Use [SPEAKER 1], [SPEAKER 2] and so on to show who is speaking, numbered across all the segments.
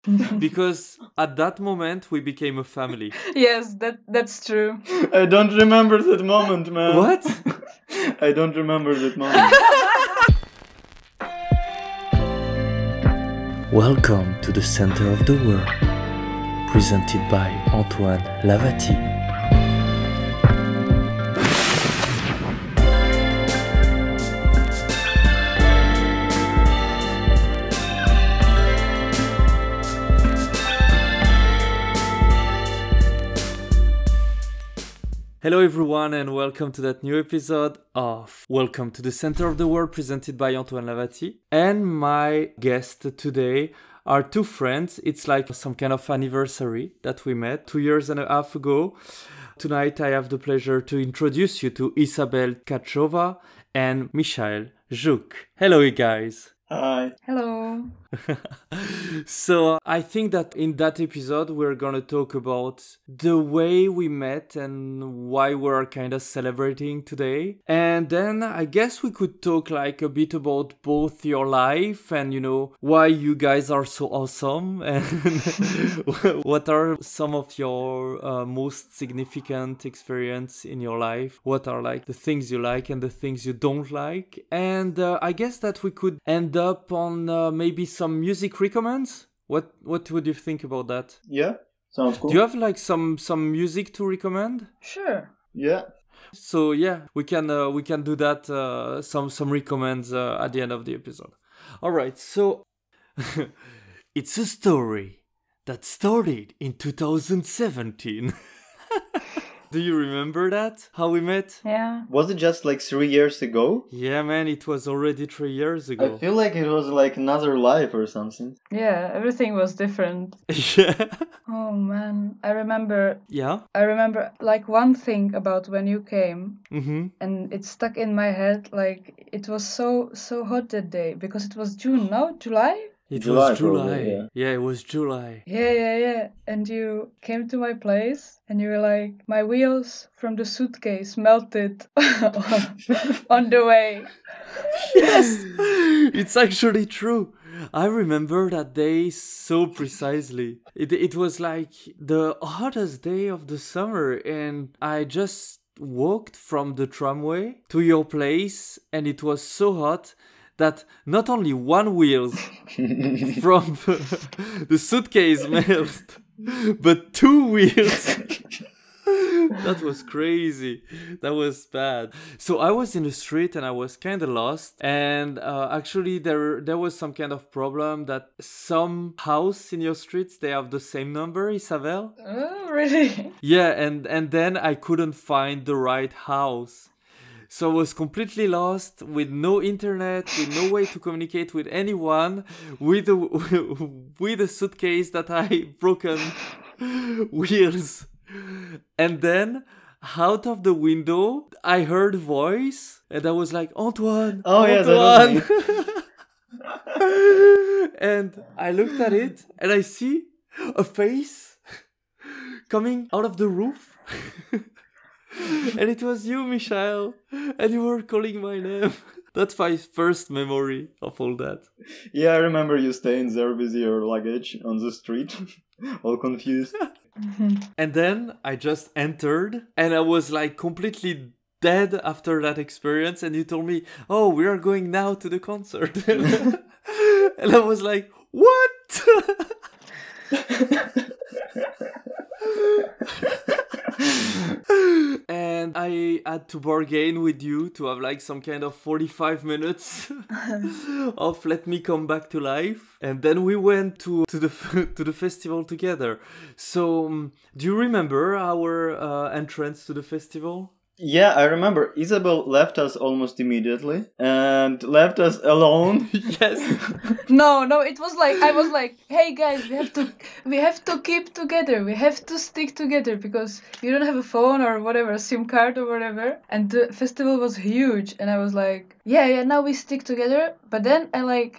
[SPEAKER 1] Because at that moment we became a family.
[SPEAKER 2] Yes, that's true.
[SPEAKER 3] I don't remember that moment, man.
[SPEAKER 1] What?
[SPEAKER 3] I don't remember that moment.
[SPEAKER 1] Welcome to the center of the world, presented by Antoine Lavati. Hello everyone and welcome to that new episode of Welcome to the Center of the World presented by Antoine Lavati. And my guest today are two friends. It's like some kind of anniversary that we met 2.5 years ago. Tonight I have the pleasure to introduce you to Isabel Tkáčová and Zhuk. Hello you guys.
[SPEAKER 3] Hi.
[SPEAKER 2] Hello.
[SPEAKER 1] So I think that in that episode we're gonna talk about the way we met and why we're kind of celebrating today. And then I guess we could talk like a bit about both your life and why you guys are so awesome and what are some of your most significant experience in your life, what are like the things you like and the things you don't like. And I guess that we could end up on maybe some music recommends. What would you think about that?
[SPEAKER 3] Yeah, sounds cool.
[SPEAKER 1] Do you have like some music to recommend?
[SPEAKER 2] Sure.
[SPEAKER 3] Yeah.
[SPEAKER 1] So yeah, we can do that. Some recommends at the end of the episode. All right. So it's a story that started in 2017. Do you remember that? How we met?
[SPEAKER 2] Yeah.
[SPEAKER 3] Was it just like 3 years ago?
[SPEAKER 1] Yeah, man, it was already 3 years ago.
[SPEAKER 3] I feel like it was like another life or something.
[SPEAKER 2] Yeah, everything was different.
[SPEAKER 1] Yeah.
[SPEAKER 2] Oh man, I remember
[SPEAKER 1] Yeah.
[SPEAKER 2] like one thing about when you came,
[SPEAKER 1] Mm-hmm.
[SPEAKER 2] and it stuck in my head. Like it was so hot that day because it was June, no? July?
[SPEAKER 1] It
[SPEAKER 3] July,
[SPEAKER 1] was July.
[SPEAKER 3] probably, yeah.
[SPEAKER 1] It was July.
[SPEAKER 2] Yeah. And you came to my place and you were like, my wheels from the suitcase melted on the way.
[SPEAKER 1] Yes, it's actually true. I remember that day so precisely. It was like the hottest day of the summer, and I just walked from the tramway to your place, and it was so hot that not only one wheel from the suitcase melted, but two wheels. That was crazy. That was bad. So I was in the street and I was kind of lost. And actually there was some kind of problem that some house in your streets, they have the same number, Isabel.
[SPEAKER 2] Oh, really?
[SPEAKER 1] Yeah, and then I couldn't find the right house. So I was completely lost with no internet, with no way to communicate with anyone, with a suitcase that I broken wheels. And then out of the window, I heard a voice and I was like, Antoine!
[SPEAKER 3] Oh,
[SPEAKER 1] Antoine!
[SPEAKER 3] yeah, that was me.
[SPEAKER 1] And I looked at it and I see a face coming out of the roof. And it was you, Michael, and you were calling my name. That's my first memory of all that.
[SPEAKER 3] Yeah, I remember you staying there with your luggage on the street, all confused.
[SPEAKER 1] And then I just entered, and I was like completely dead after that experience. And you told me, "Oh, we are going now to the concert," and I was like, "What?" And I had to bargain with you to have like some kind of 45 minutes of let me come back to life. And then we went to the festival together. So do you remember our entrance to the festival?
[SPEAKER 3] Yeah, I remember Isabel left us almost immediately and left us alone.
[SPEAKER 1] Yes.
[SPEAKER 2] No, it was like I was like, hey guys, we have to keep together. We have to stick together because you don't have a phone or whatever, a SIM card or whatever. And the festival was huge, and I was like, yeah, now we stick together. But then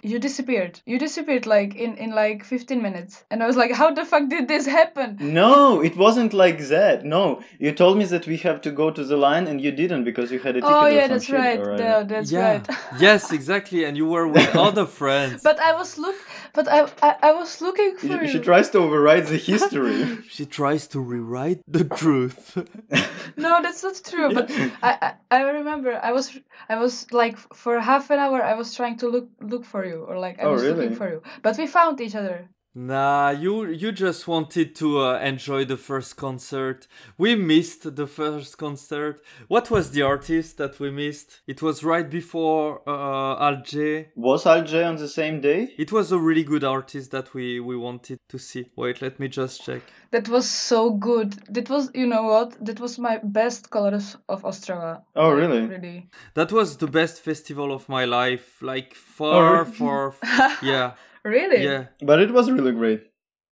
[SPEAKER 2] you disappeared. You disappeared like in like 15 minutes. And I was like, how the fuck did this happen?
[SPEAKER 3] No, it wasn't like that. No, you told me that we have to go to the line and you didn't because you had a ticket
[SPEAKER 2] Oh
[SPEAKER 3] or
[SPEAKER 2] yeah,
[SPEAKER 3] some
[SPEAKER 2] that's
[SPEAKER 3] shit,
[SPEAKER 2] right.
[SPEAKER 3] or,
[SPEAKER 2] No, that's
[SPEAKER 1] Yeah.
[SPEAKER 2] right.
[SPEAKER 1] Yes, exactly. And you were with other friends.
[SPEAKER 2] But I was I was looking for
[SPEAKER 3] She
[SPEAKER 2] you.
[SPEAKER 3] tries to override the history.
[SPEAKER 1] She tries to rewrite the truth.
[SPEAKER 2] No, that's not true. But I remember I was like for half an hour I was trying to look for you, or like I
[SPEAKER 3] Oh,
[SPEAKER 2] was looking
[SPEAKER 3] really?
[SPEAKER 2] for you. But we found each other.
[SPEAKER 1] Nah, you just wanted to enjoy the first concert. We missed the first concert. What was the artist that we missed? It was right before Alger.
[SPEAKER 3] Was Alger on the same day?
[SPEAKER 1] It was a really good artist that we wanted to see. Wait, let me just check.
[SPEAKER 2] That was so good. That was, you know what? That was my best Colours of Ostrava.
[SPEAKER 3] Oh,
[SPEAKER 2] Like,
[SPEAKER 3] really?
[SPEAKER 2] Really.
[SPEAKER 1] That was the best festival of my life. Like
[SPEAKER 3] Oh,
[SPEAKER 1] far, yeah,
[SPEAKER 2] Really?
[SPEAKER 1] yeah.
[SPEAKER 3] But it was really great.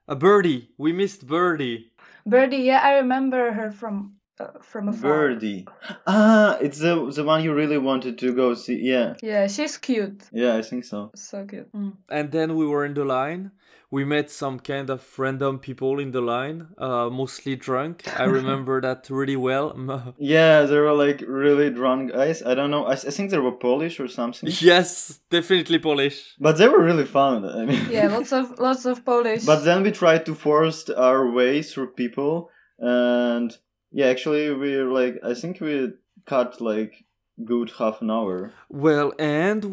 [SPEAKER 1] A Birdie. We missed Birdie.
[SPEAKER 2] Birdie, yeah, I remember her from afar.
[SPEAKER 3] Birdie. It's the one you really wanted to go see. Yeah.
[SPEAKER 2] Yeah, she's cute.
[SPEAKER 3] Yeah, I think so.
[SPEAKER 2] So cute.
[SPEAKER 1] And then we were in the line. We met some kind of random people in the line, mostly drunk. I remember that really well.
[SPEAKER 3] Yeah, they were like really drunk guys. I don't know. I think they were Polish or something.
[SPEAKER 1] Yes, definitely Polish.
[SPEAKER 3] But they were really fun. I mean.
[SPEAKER 2] Yeah, lots of Polish.
[SPEAKER 3] But then we tried to force our way through people, and yeah, actually I think we cut like good half an hour.
[SPEAKER 1] Well, and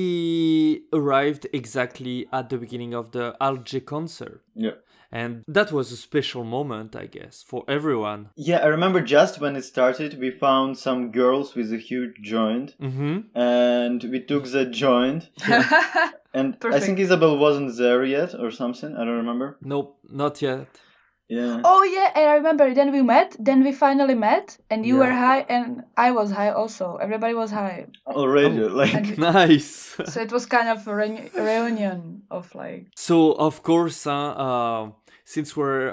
[SPEAKER 1] we arrived exactly at the beginning of the Alger concert.
[SPEAKER 3] Yeah.
[SPEAKER 1] And that was a special moment, I guess, for everyone.
[SPEAKER 3] Yeah, I remember just when it started, we found some girls with a huge joint,
[SPEAKER 1] Mm-hmm.
[SPEAKER 3] and we took the joint. And I
[SPEAKER 2] Perfect.
[SPEAKER 3] think Isabel wasn't there yet or something. I don't remember.
[SPEAKER 1] Nope, not yet.
[SPEAKER 3] Yeah.
[SPEAKER 2] Oh yeah, and I remember. Then we finally met, and you
[SPEAKER 1] Yeah.
[SPEAKER 2] were high, and I was high also. Everybody was high,
[SPEAKER 3] Already,
[SPEAKER 1] Oh.
[SPEAKER 3] like.
[SPEAKER 2] and
[SPEAKER 1] Nice.
[SPEAKER 2] so it was kind of a reunion of like.
[SPEAKER 1] So, of course, since we're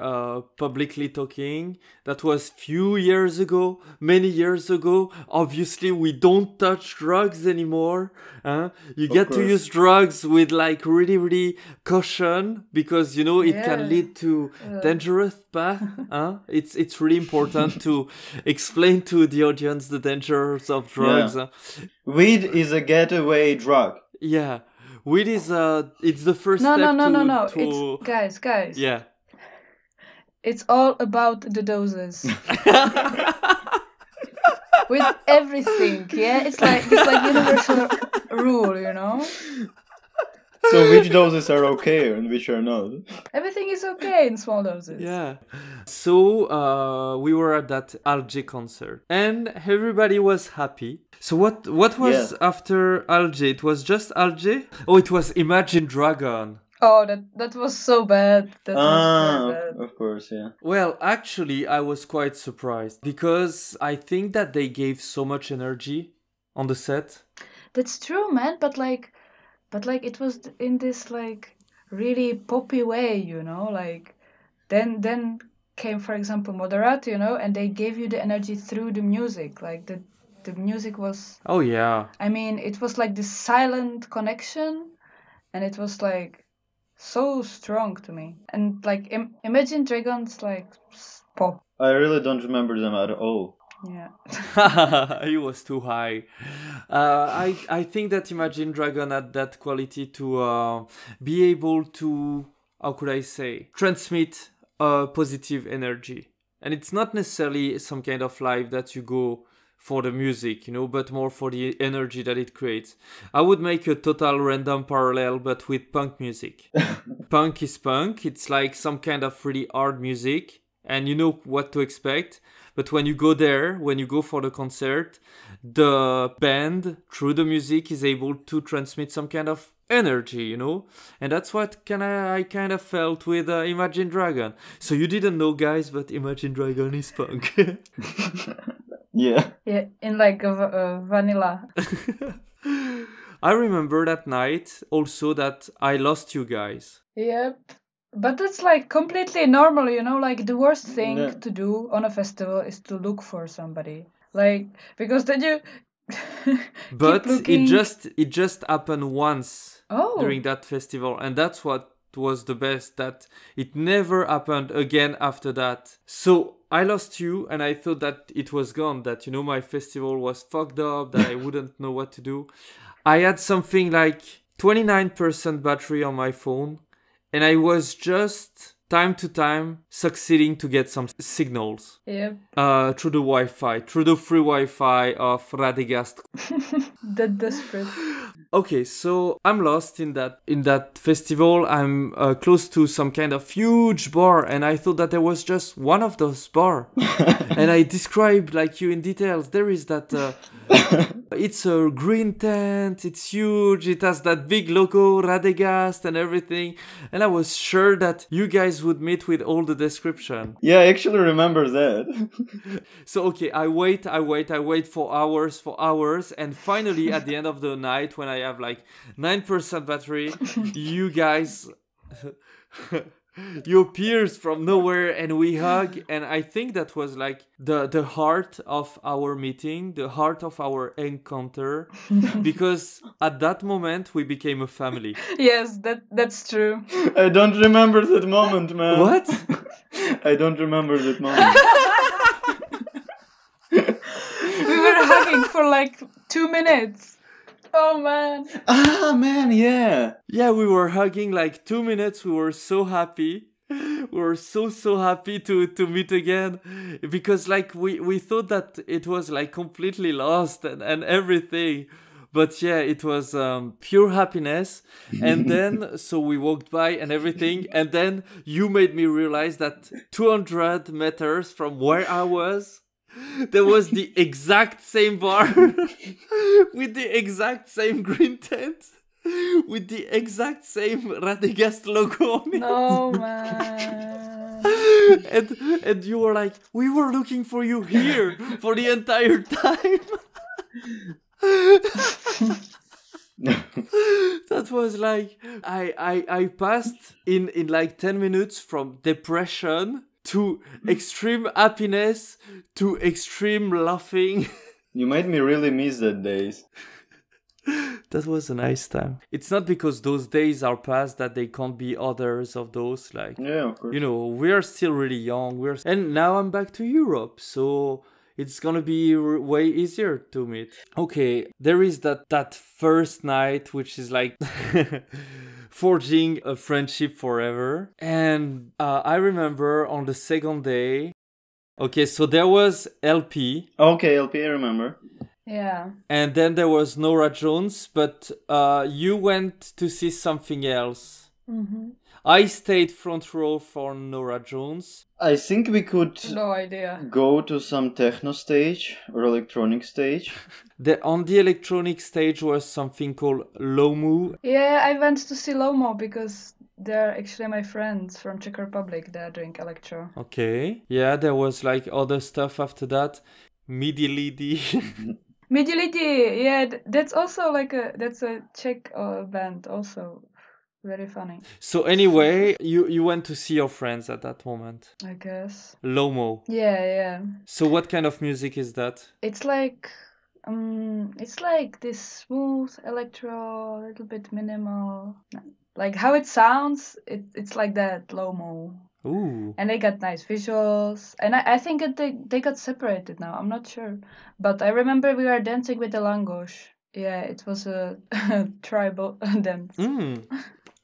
[SPEAKER 1] publicly talking, that was few years ago, many years ago. Obviously, we don't touch drugs anymore. You get to
[SPEAKER 3] course.
[SPEAKER 1] use drugs with like really, really caution, because, you know, it
[SPEAKER 2] Yeah.
[SPEAKER 1] can lead to dangerous path. It's really important to explain to the audience the dangers of drugs.
[SPEAKER 3] Yeah. Weed is a getaway drug.
[SPEAKER 1] Yeah. Weed is it's the first
[SPEAKER 2] No,
[SPEAKER 1] step
[SPEAKER 2] no.
[SPEAKER 1] to
[SPEAKER 2] It's guys.
[SPEAKER 1] yeah.
[SPEAKER 2] It's all about the doses. With everything, yeah. It's like universal rule, you know.
[SPEAKER 3] So which doses are okay and which are not?
[SPEAKER 2] Everything is okay in small doses.
[SPEAKER 1] Yeah. So we were at that Alger concert, and everybody was happy. So what was after Alger? It was just Alger? Oh, it was Imagine Dragon.
[SPEAKER 2] Oh, that was so bad. That was very bad.
[SPEAKER 3] Of course, yeah.
[SPEAKER 1] Well, actually, I was quite surprised because I think that they gave so much energy on the set.
[SPEAKER 2] That's true, man. But like it was in this like really poppy way, you know. Like then came, for example, Moderato, you know, and they gave you the energy through the music. Like the music was.
[SPEAKER 1] Oh yeah.
[SPEAKER 2] I mean, it was like this silent connection, and it was like so strong to me. And like Imagine Dragons like pop.
[SPEAKER 3] I really don't remember them at all.
[SPEAKER 2] Yeah.
[SPEAKER 1] He was too high. I think that Imagine Dragon had that quality to be able to, how could I say, transmit positive energy. And it's not necessarily some kind of live that you go for the music, you know, but more for the energy that it creates. I would make a total random parallel, but with punk music. Punk is punk. It's like some kind of really hard music, and you know what to expect. But when you go there, when you go for the concert, the band, through the music, is able to transmit some kind of energy, you know? And that's what I kind of felt with Imagine Dragon. So you didn't know, guys, but Imagine Dragon is punk.
[SPEAKER 3] Yeah.
[SPEAKER 2] Yeah, in like a vanilla.
[SPEAKER 1] I remember that night also that I lost you guys.
[SPEAKER 2] Yep. But that's like completely normal, you know, like the worst thing
[SPEAKER 3] Yeah.
[SPEAKER 2] to do on a festival is to look for somebody. Like, because then you
[SPEAKER 1] But
[SPEAKER 2] keep looking.
[SPEAKER 1] it just happened once
[SPEAKER 2] Oh.
[SPEAKER 1] during that festival, and that's what was the best, that it never happened again after that. So I lost you, and I thought that it was gone, that, you know, my festival was fucked up, that I wouldn't know what to do. I had something like 29% battery on my phone, and I was just time to time succeeding to get some signals.
[SPEAKER 2] Yep.
[SPEAKER 1] Through the Wi-Fi, through the free Wi-Fi of Radegast.
[SPEAKER 2] That desperate.
[SPEAKER 1] Okay, so I'm lost in that festival. I'm close to some kind of huge bar, and I thought that there was just one of those bar. And I described like you in details. There is that. It's a green tent. It's huge. It has that big logo, Radegast, and everything. And I was sure that you guys would meet with all the description.
[SPEAKER 3] Yeah, I actually remember that.
[SPEAKER 1] So okay, I wait for hours, and finally at the end of the night, when I have like 9% battery, you guys, you appears from nowhere, and we hug, and I think that was like the heart of our meeting, the heart of our encounter, because at that moment we became a family.
[SPEAKER 2] Yes, that's true.
[SPEAKER 3] I don't remember that moment, man.
[SPEAKER 1] What?
[SPEAKER 3] I don't remember that moment.
[SPEAKER 2] We were hugging for like 2 minutes. Oh man.
[SPEAKER 3] Ah, man, yeah.
[SPEAKER 1] Yeah, we were hugging like 2 minutes. We were so happy. We were so happy to meet again, because like we thought that it was like completely lost and everything. But yeah, it was pure happiness. And then, so we walked by and everything. And then you made me realize that 200 meters from where I was, there was the exact same bar with the exact same green tent, with the exact same Radegast logo on it.
[SPEAKER 2] No, man.
[SPEAKER 1] And you were like, we were looking for you here for the entire time. That was like, I passed in like 10 minutes from depression to extreme happiness to extreme laughing.
[SPEAKER 3] You made me really miss that days.
[SPEAKER 1] That was a nice time. It's not because those days are past that they can't be others of those. Like,
[SPEAKER 3] Yeah, of course.
[SPEAKER 1] you know, we are still really young. And now I'm back to Europe, so it's gonna be way easier to meet. Okay, there is that first night, which is like forging a friendship forever. And I remember on the second day. Okay, so there was LP.
[SPEAKER 3] Okay, LP, I remember.
[SPEAKER 2] Yeah.
[SPEAKER 1] And then there was Nora Jones, but you went to see something else.
[SPEAKER 2] Mm-hmm.
[SPEAKER 1] I stayed front row for Nora Jones.
[SPEAKER 3] I think we could
[SPEAKER 2] No idea.
[SPEAKER 3] go to some techno stage or electronic stage.
[SPEAKER 1] On the electronic stage was something called Lomu.
[SPEAKER 2] Yeah, I went to see Lomo because they're actually my friends from Czech Republic. They're doing electro.
[SPEAKER 1] Okay. Yeah, there was like other stuff after that. Midi Lidi.
[SPEAKER 2] Midiliti, yeah, that's also like that's a Czech band also. Very funny.
[SPEAKER 1] So anyway, you went to see your friends at that moment.
[SPEAKER 2] I guess.
[SPEAKER 1] Lomo.
[SPEAKER 2] Yeah.
[SPEAKER 1] So what kind of music is that?
[SPEAKER 2] It's like this smooth electro, a little bit minimal. Like how it sounds, it's like that, Lomo.
[SPEAKER 1] Ooh.
[SPEAKER 2] And they got nice visuals. And I think that they got separated now. I'm not sure. But I remember we were dancing with the Langosh. Yeah, it was a tribal dance.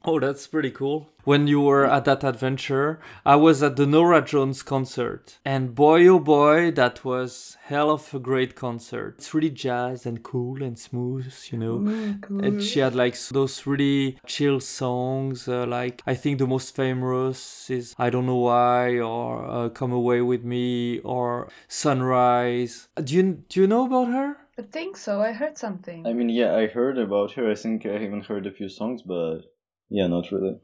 [SPEAKER 1] Oh, that's pretty cool. When you were at that adventure, I was at the Nora Jones concert. And boy, oh boy, that was hell of a great concert. It's really jazz and cool and smooth, you know.
[SPEAKER 2] Cool.
[SPEAKER 1] And she had like those really chill songs. Like, I think the most famous is I Don't Know Why, or Come Away With Me, or Sunrise. Do you know about her?
[SPEAKER 2] I think so. I heard something.
[SPEAKER 3] I mean, yeah, I heard about her. I think I even heard a few songs, but yeah, not really.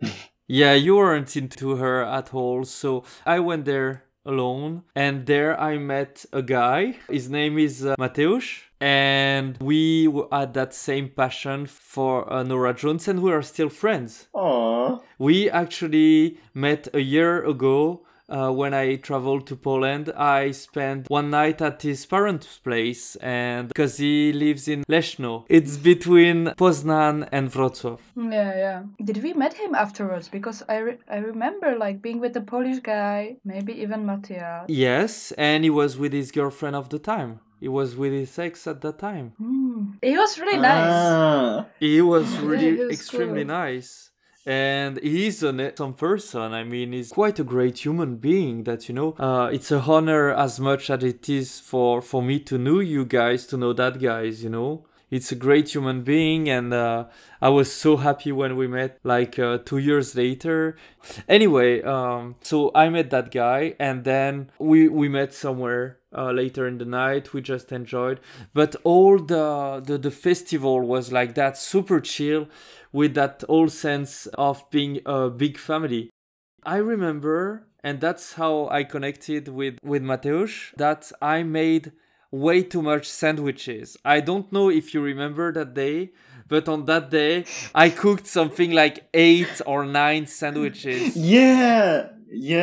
[SPEAKER 1] Yeah, you weren't into her at all. So I went there alone, and there I met a guy. His name is Mateusz, and we had that same passion for Nora Jones, and we are still friends.
[SPEAKER 3] Aww.
[SPEAKER 1] We actually met a year ago when I traveled to Poland, I spent one night at his parents' place, and because he lives in Leszno, it's between Poznan and Wrocław.
[SPEAKER 2] Yeah. Did we met him afterwards? Because I remember like being with a Polish guy, maybe even Matthias.
[SPEAKER 1] Yes, and he was with his girlfriend of the time. He was with his ex at that time.
[SPEAKER 2] He was really nice.
[SPEAKER 1] He was really
[SPEAKER 2] he was
[SPEAKER 1] extremely
[SPEAKER 2] cool.
[SPEAKER 1] nice. And he's some person. I mean, he's quite a great human being that, it's a honor as much as it is for me to know you guys, to know that guys, It's a great human being, and I was so happy when we met, like 2 years later. Anyway, so I met that guy, and then we met somewhere later in the night. We just enjoyed, but all the festival was like that, super chill, with that whole sense of being a big family. I remember, and that's how I connected with Mateusz, that I made way too much sandwiches. I don't know if you remember that day, but on that day I cooked something like 8 or 9 sandwiches.
[SPEAKER 3] Yeah, we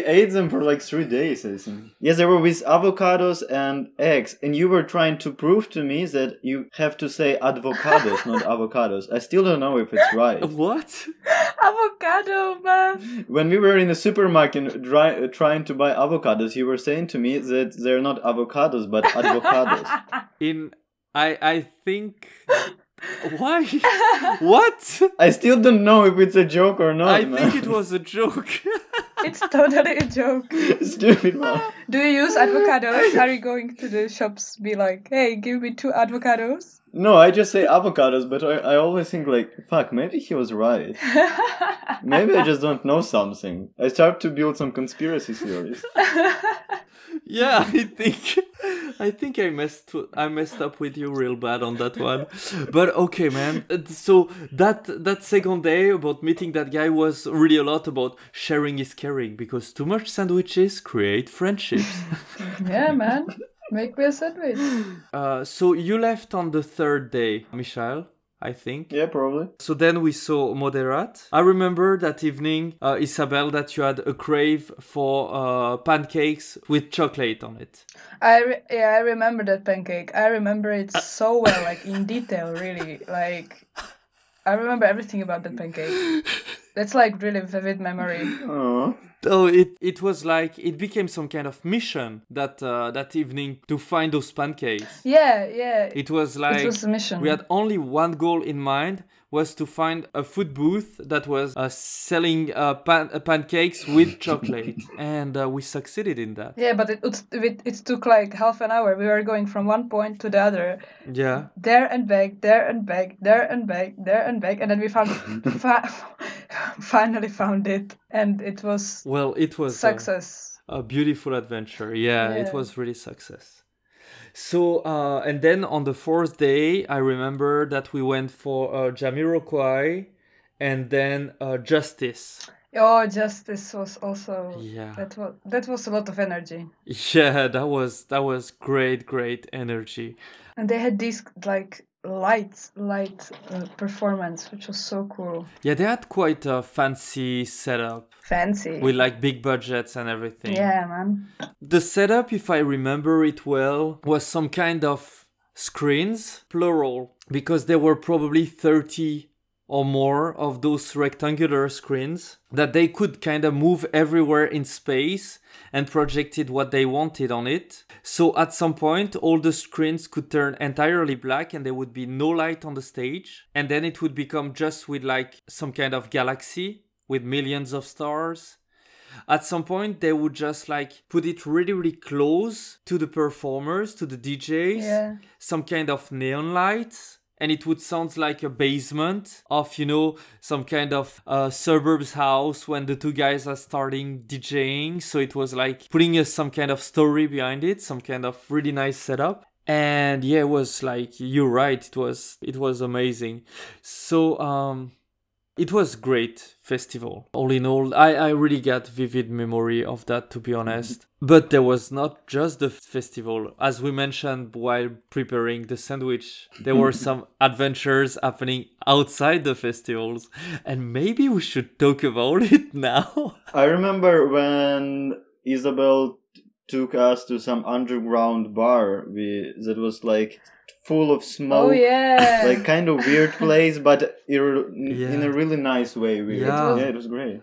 [SPEAKER 3] ate them for like 3 days, I think. Yes, they were with avocados and eggs, and you were trying to prove to me that you have to say advocados, not avocados. I still don't know if it's right.
[SPEAKER 1] What?
[SPEAKER 2] Avocado, man.
[SPEAKER 3] When we were in the supermarket trying to buy avocados, you were saying to me that they're not avocados but advocados.
[SPEAKER 1] I think... Why? What?
[SPEAKER 3] I still don't know if it's a joke or not.
[SPEAKER 1] I think it was a joke.
[SPEAKER 2] It's totally a joke.
[SPEAKER 3] Stupid man.
[SPEAKER 2] Do you use avocados? Are you going to the shops, be like, hey, give me 2 avocados?
[SPEAKER 3] No, I just say avocados, but I always think like, fuck, maybe he was right. Maybe I just don't know something. I start to build some conspiracy theories.
[SPEAKER 1] Yeah, I think I messed up with you real bad on that one. But okay, man. So that second day about meeting that guy was really a lot about sharing is caring, because too much sandwiches create friendships.
[SPEAKER 2] Yeah, man. Make me a sandwich.
[SPEAKER 1] So you left on the 3rd day, Michael, I think.
[SPEAKER 3] Yeah, probably.
[SPEAKER 1] So then we saw Moderat. I remember that evening, Isabel, that you had a crave for pancakes with chocolate on it.
[SPEAKER 2] I remember that pancake. I remember it so well, like in detail, really. Like, I remember everything about that pancake. That's like really vivid memory.
[SPEAKER 3] Aww.
[SPEAKER 1] Oh, it was like, it became some kind of mission that evening to find those pancakes.
[SPEAKER 2] Yeah.
[SPEAKER 1] It was like,
[SPEAKER 2] it was a mission.
[SPEAKER 1] We had only one goal in mind, was to find a food booth that was selling pancakes with chocolate. And we succeeded in that.
[SPEAKER 2] Yeah, but it took like half an hour. We were going from one point to the other.
[SPEAKER 1] Yeah.
[SPEAKER 2] There and back, there and back, there and back, there and back. And then we found finally found it. And it was success.
[SPEAKER 1] A beautiful adventure. Yeah, it was really success. So, and then on the 4th day, I remember that we went for Jamiroquai and then Justice.
[SPEAKER 2] Oh, Justice was also...
[SPEAKER 1] Yeah.
[SPEAKER 2] That was a lot of energy.
[SPEAKER 1] Yeah, that was great energy.
[SPEAKER 2] And they had this like light performance, which was so cool.
[SPEAKER 1] Yeah, they had quite a fancy setup.
[SPEAKER 2] Fancy.
[SPEAKER 1] With like big budgets and everything.
[SPEAKER 2] Yeah, man.
[SPEAKER 1] The setup, if I remember it well, was some kind of screens, plural, because there were probably 30 or more of those rectangular screens that they could kind of move everywhere in space and projected what they wanted on it. So at some point, all the screens could turn entirely black and there would be no light on the stage. And then it would become just with like some kind of galaxy with millions of stars. At some point, they would just like put it really close to the performers, to the DJs, some kind of neon lights. And it would sound like a basement of, some kind of suburbs house when the two guys are starting DJing. So it was like putting some kind of story behind it, some kind of really nice setup. And yeah, it was like, you're right, it was amazing. So It was great festival. All in all, I really got vivid memory of that, to be honest. But there was not just the festival. As we mentioned while preparing the sandwich, there were some adventures happening outside the festivals. And maybe we should talk about it now.
[SPEAKER 3] I remember when Isabel took us to some underground bar that was like full of smoke.
[SPEAKER 2] Oh yeah.
[SPEAKER 3] Like kind of weird place, but in a really nice way. Weird.
[SPEAKER 1] Yeah.
[SPEAKER 3] Yeah, it was great.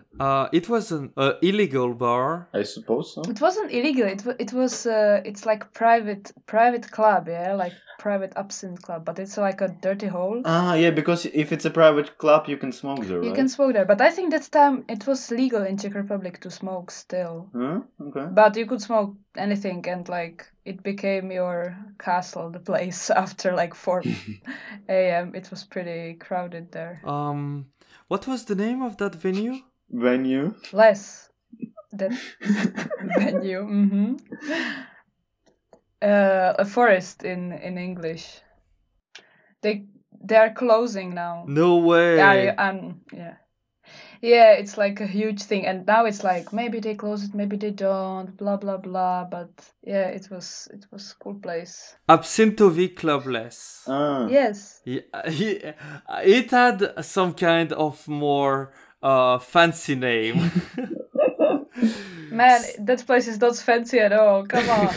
[SPEAKER 1] It was an illegal bar.
[SPEAKER 3] I suppose so.
[SPEAKER 2] It wasn't illegal. It was it's like private club, yeah, like private absinthe club, but it's like a dirty hole.
[SPEAKER 3] Yeah, because if it's a private club, you can smoke there, right?
[SPEAKER 2] You can smoke there, but I think that time it was legal in Czech Republic to smoke still.
[SPEAKER 3] Huh? Okay.
[SPEAKER 2] But you could smoke anything, and like it became your castle, the place after like 4 a.m. It was pretty crowded there.
[SPEAKER 1] What was the name of that venue?
[SPEAKER 3] Venue.
[SPEAKER 2] Less that venue. Mm-hmm. A forest in English. They are closing now.
[SPEAKER 1] No way.
[SPEAKER 2] Yeah, it's like a huge thing, and now it's like maybe they close it, maybe they don't, blah blah blah. But yeah, it was cool place.
[SPEAKER 1] Absinthe Clubless.
[SPEAKER 2] Yes.
[SPEAKER 1] Yeah, it had some kind of more fancy name.
[SPEAKER 2] Man, that place is not fancy at all. Come on.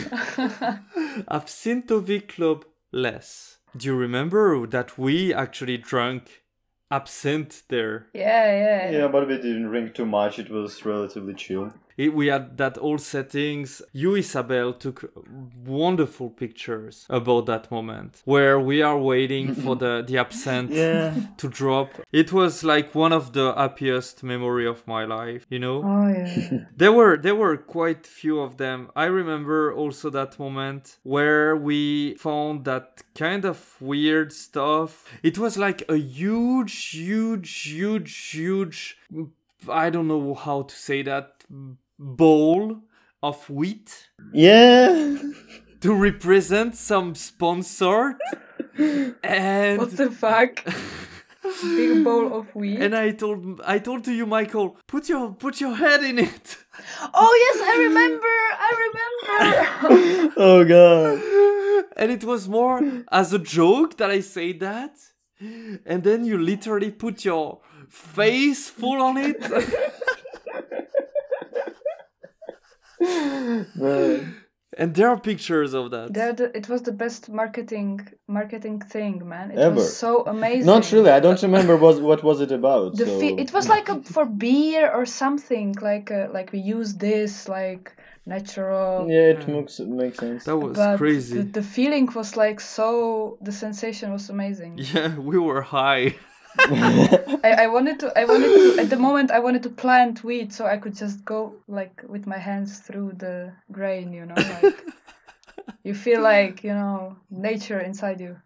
[SPEAKER 1] Absinthe Clubless. Do you remember that we actually drank absinthe there?
[SPEAKER 2] Yeah.
[SPEAKER 3] Yeah, but we didn't drink too much. It was relatively chill.
[SPEAKER 1] We had that old settings. You, Isabel, took wonderful pictures about that moment where we are waiting for the absinthe to drop. It was like one of the happiest memory of my life, you know?
[SPEAKER 2] Oh yeah.
[SPEAKER 1] There were quite few of them. I remember also that moment where we found that kind of weird stuff. It was like a huge, I don't know how to say that, bowl of wheat.
[SPEAKER 3] Yeah.
[SPEAKER 1] To represent some sponsor. And
[SPEAKER 2] what the fuck? Big bowl of wheat.
[SPEAKER 1] And I told to you, Michael, put your head in it.
[SPEAKER 2] Oh yes, I remember.
[SPEAKER 3] Oh god.
[SPEAKER 1] And it was more as a joke that I say that. And then you literally put your face full on it.
[SPEAKER 3] Man.
[SPEAKER 1] And there are pictures of that.
[SPEAKER 2] It was the best marketing thing, man. It
[SPEAKER 3] Ever.
[SPEAKER 2] was so amazing.
[SPEAKER 3] Not really. I don't remember what was it about.
[SPEAKER 2] It was like for beer or something. Like we use this like natural.
[SPEAKER 3] Yeah, it makes sense.
[SPEAKER 1] That was
[SPEAKER 2] but
[SPEAKER 1] crazy.
[SPEAKER 2] The feeling was like so. The sensation was amazing.
[SPEAKER 1] Yeah, we were high.
[SPEAKER 2] I wanted to at the moment I wanted to plant wheat so I could just go like with my hands through the grain, you know, like you feel like, you know, nature inside you.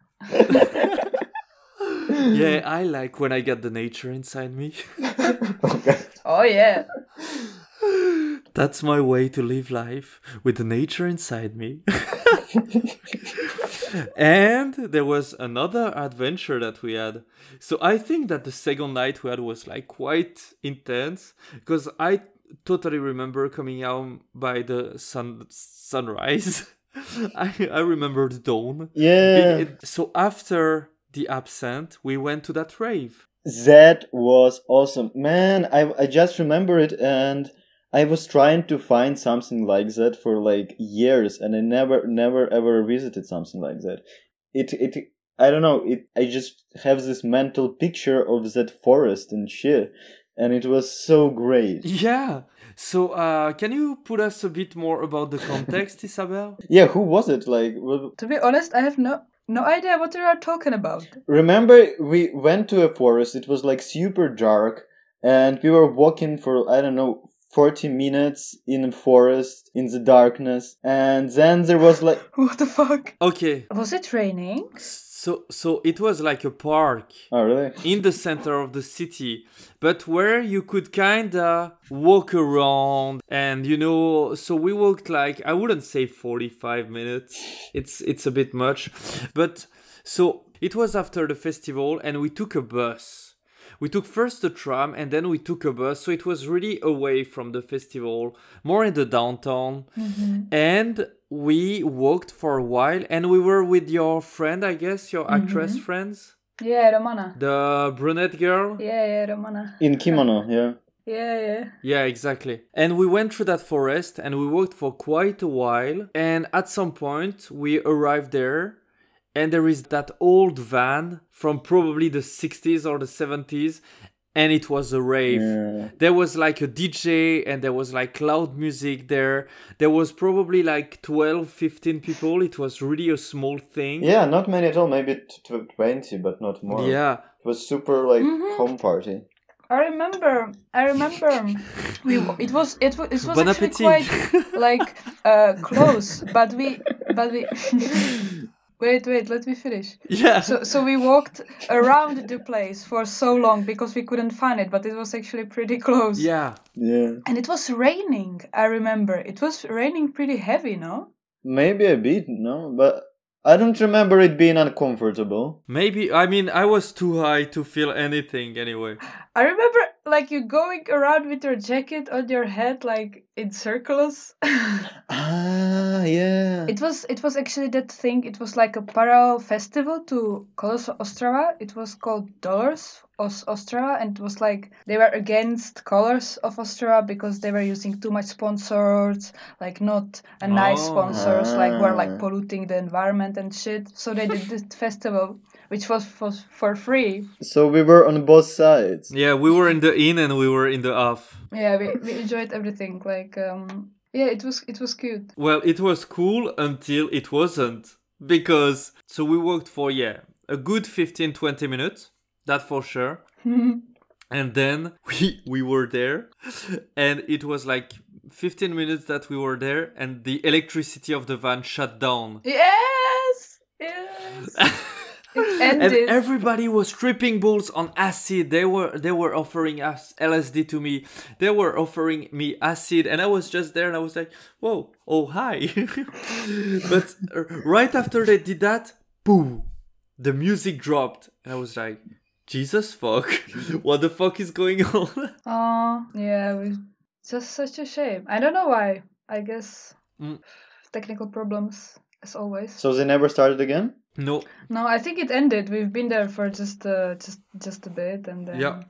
[SPEAKER 1] Yeah, I like when I get the nature inside me.
[SPEAKER 3] Okay.
[SPEAKER 2] Oh yeah.
[SPEAKER 1] That's my way to live life, with the nature inside me. And there was another adventure that we had. So I think that the second night we had was like quite intense, because I totally remember coming out by the sunrise. I remember the dawn.
[SPEAKER 3] Yeah.
[SPEAKER 1] So after the absinthe, we went to that rave.
[SPEAKER 3] That was awesome. Man, I just remember it, and I was trying to find something like that for like years, and I never ever visited something like that. I don't know, I just have this mental picture of that forest and shit, and it was so great.
[SPEAKER 1] Yeah. So can you put us a bit more about the context, Isabel?
[SPEAKER 3] Yeah, who was it? Like,
[SPEAKER 2] To be honest, I have no idea what you are talking about.
[SPEAKER 3] remember we went to a forest. It was like super dark, and we were walking for, I don't know, 40 minutes in a forest in the darkness, and then there was like
[SPEAKER 2] What the fuck?
[SPEAKER 1] Okay.
[SPEAKER 2] Was it raining?
[SPEAKER 1] So it was like a park
[SPEAKER 3] oh really
[SPEAKER 1] in the center of the city, but where you could kinda walk around, and you know, so we walked like, I wouldn't say 45 minutes. It's a bit much, but so it was after the festival, and we took a bus. We took first the tram and then we took a bus. So it was really away from the festival, more in the downtown. And we walked for a while and we were with your friend, I guess, your actress friends.
[SPEAKER 2] Yeah, Romana.
[SPEAKER 1] The brunette girl.
[SPEAKER 2] Yeah, Romana.
[SPEAKER 3] In kimono, yeah.
[SPEAKER 2] Yeah.
[SPEAKER 1] Yeah, exactly. And we went through that forest and we walked for quite a while. And at some point we arrived there and there is that old van from probably the 60s or the 70s. And it was a rave.
[SPEAKER 3] Yeah.
[SPEAKER 1] There was like a DJ and there was like loud music there. There was probably like 12, 15 people. It was really a small thing.
[SPEAKER 3] Yeah, not many at all. Maybe 20, but not more.
[SPEAKER 1] Yeah.
[SPEAKER 3] It was super like home party.
[SPEAKER 2] I remember. It was
[SPEAKER 1] Bon
[SPEAKER 2] actually
[SPEAKER 1] appétit.
[SPEAKER 2] quite like close, but we. Wait, let me finish.
[SPEAKER 1] Yeah.
[SPEAKER 2] So we walked around the place for so long because we couldn't find it, but it was actually pretty close.
[SPEAKER 1] Yeah.
[SPEAKER 3] Yeah.
[SPEAKER 2] And it was raining, I remember. It was raining pretty heavy, no?
[SPEAKER 3] Maybe a bit, no? But I don't remember it being uncomfortable.
[SPEAKER 1] Maybe, I mean, I was too high to feel anything anyway.
[SPEAKER 2] I remember like you going around with your jacket on your head like in circles.
[SPEAKER 3] Yeah.
[SPEAKER 2] It was actually that thing. It was like a parallel festival to Colours of Ostrava. It was called Colours of Ostrava, and it was like they were against Colours of Ostrava because they were using too much sponsors, like not a nice sponsors, like were like polluting the environment and shit. So they did this festival, which was for free.
[SPEAKER 3] So we were on both sides.
[SPEAKER 1] Yeah, we were in the in and we were in the off.
[SPEAKER 2] Yeah, we enjoyed everything. Like yeah, it was cute.
[SPEAKER 1] Well, it was cool until it wasn't. Because, so we walked for, a good 15-20 minutes. That for sure. And then we were there. And it was like 15 minutes that we were there. And the electricity of the van shut down.
[SPEAKER 2] Yes. It ended.
[SPEAKER 1] And everybody was tripping balls on acid. They were offering us LSD to me. They were offering me acid, and I was just there, and I was like, "Whoa, oh hi!" But right after they did that, boom, the music dropped, and I was like, "Jesus fuck, what the fuck is going on?"
[SPEAKER 2] Oh yeah, just such a shame. I don't know why. I guess technical problems as always.
[SPEAKER 3] So they never started again?
[SPEAKER 1] No,
[SPEAKER 2] I think it ended. We've been there for just a bit, and then...
[SPEAKER 1] Yeah.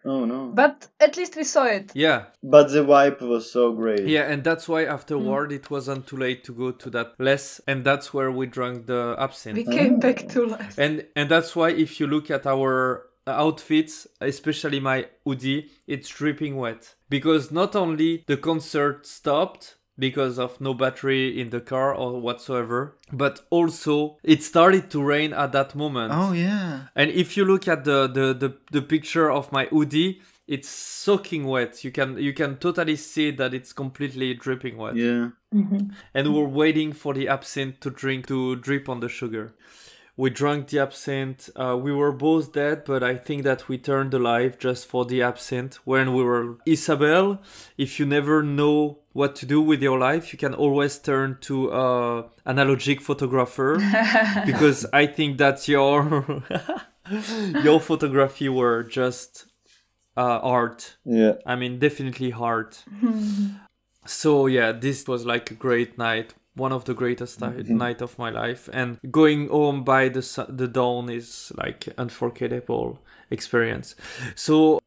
[SPEAKER 3] Oh no.
[SPEAKER 2] But at least we saw it.
[SPEAKER 1] Yeah.
[SPEAKER 3] But the vibe was so great.
[SPEAKER 1] Yeah, and that's why afterward it wasn't too late to go to that less, and that's where we drank the absinthe.
[SPEAKER 2] We came back to life.
[SPEAKER 1] And that's why if you look at our outfits, especially my hoodie, it's dripping wet. Because not only the concert stopped because of no battery in the car or whatsoever, but also it started to rain at that moment.
[SPEAKER 3] Oh yeah.
[SPEAKER 1] And if you look at the picture of my hoodie, it's soaking wet. You can totally see that it's completely dripping wet.
[SPEAKER 3] Yeah.
[SPEAKER 1] And we're waiting for the absinthe to drip on the sugar. We drank the absinthe. We were both dead, but I think that we turned alive just for the absinthe when we were... Isabel, if you never know what to do with your life, you can always turn to an analogic photographer. Because I think that your photography were just art.
[SPEAKER 3] Yeah.
[SPEAKER 1] I mean, definitely art. So yeah, this was like a great night. One of the greatest night of my life, and going home by the dawn is like unforgettable experience. So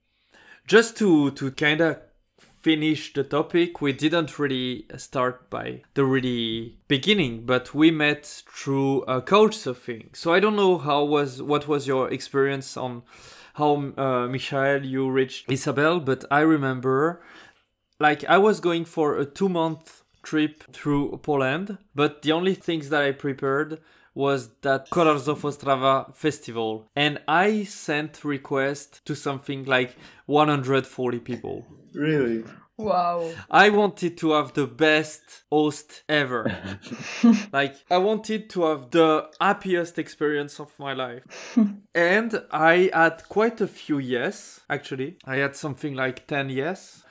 [SPEAKER 1] just to kind of finish the topic, we didn't really start by the really beginning, but we met through couchsurfing. So I don't know what was your experience on how Michael, you reached Isabel, but I remember like I was going for a 2-month trip through Poland, but the only things that I prepared was that Colours of Ostrava festival, and I sent request to something like 140 people.
[SPEAKER 3] Really?
[SPEAKER 2] Wow.
[SPEAKER 1] I wanted to have the best host ever. Like, I wanted to have the happiest experience of my life. And I had quite a few yes, actually. I had something like 10 yes.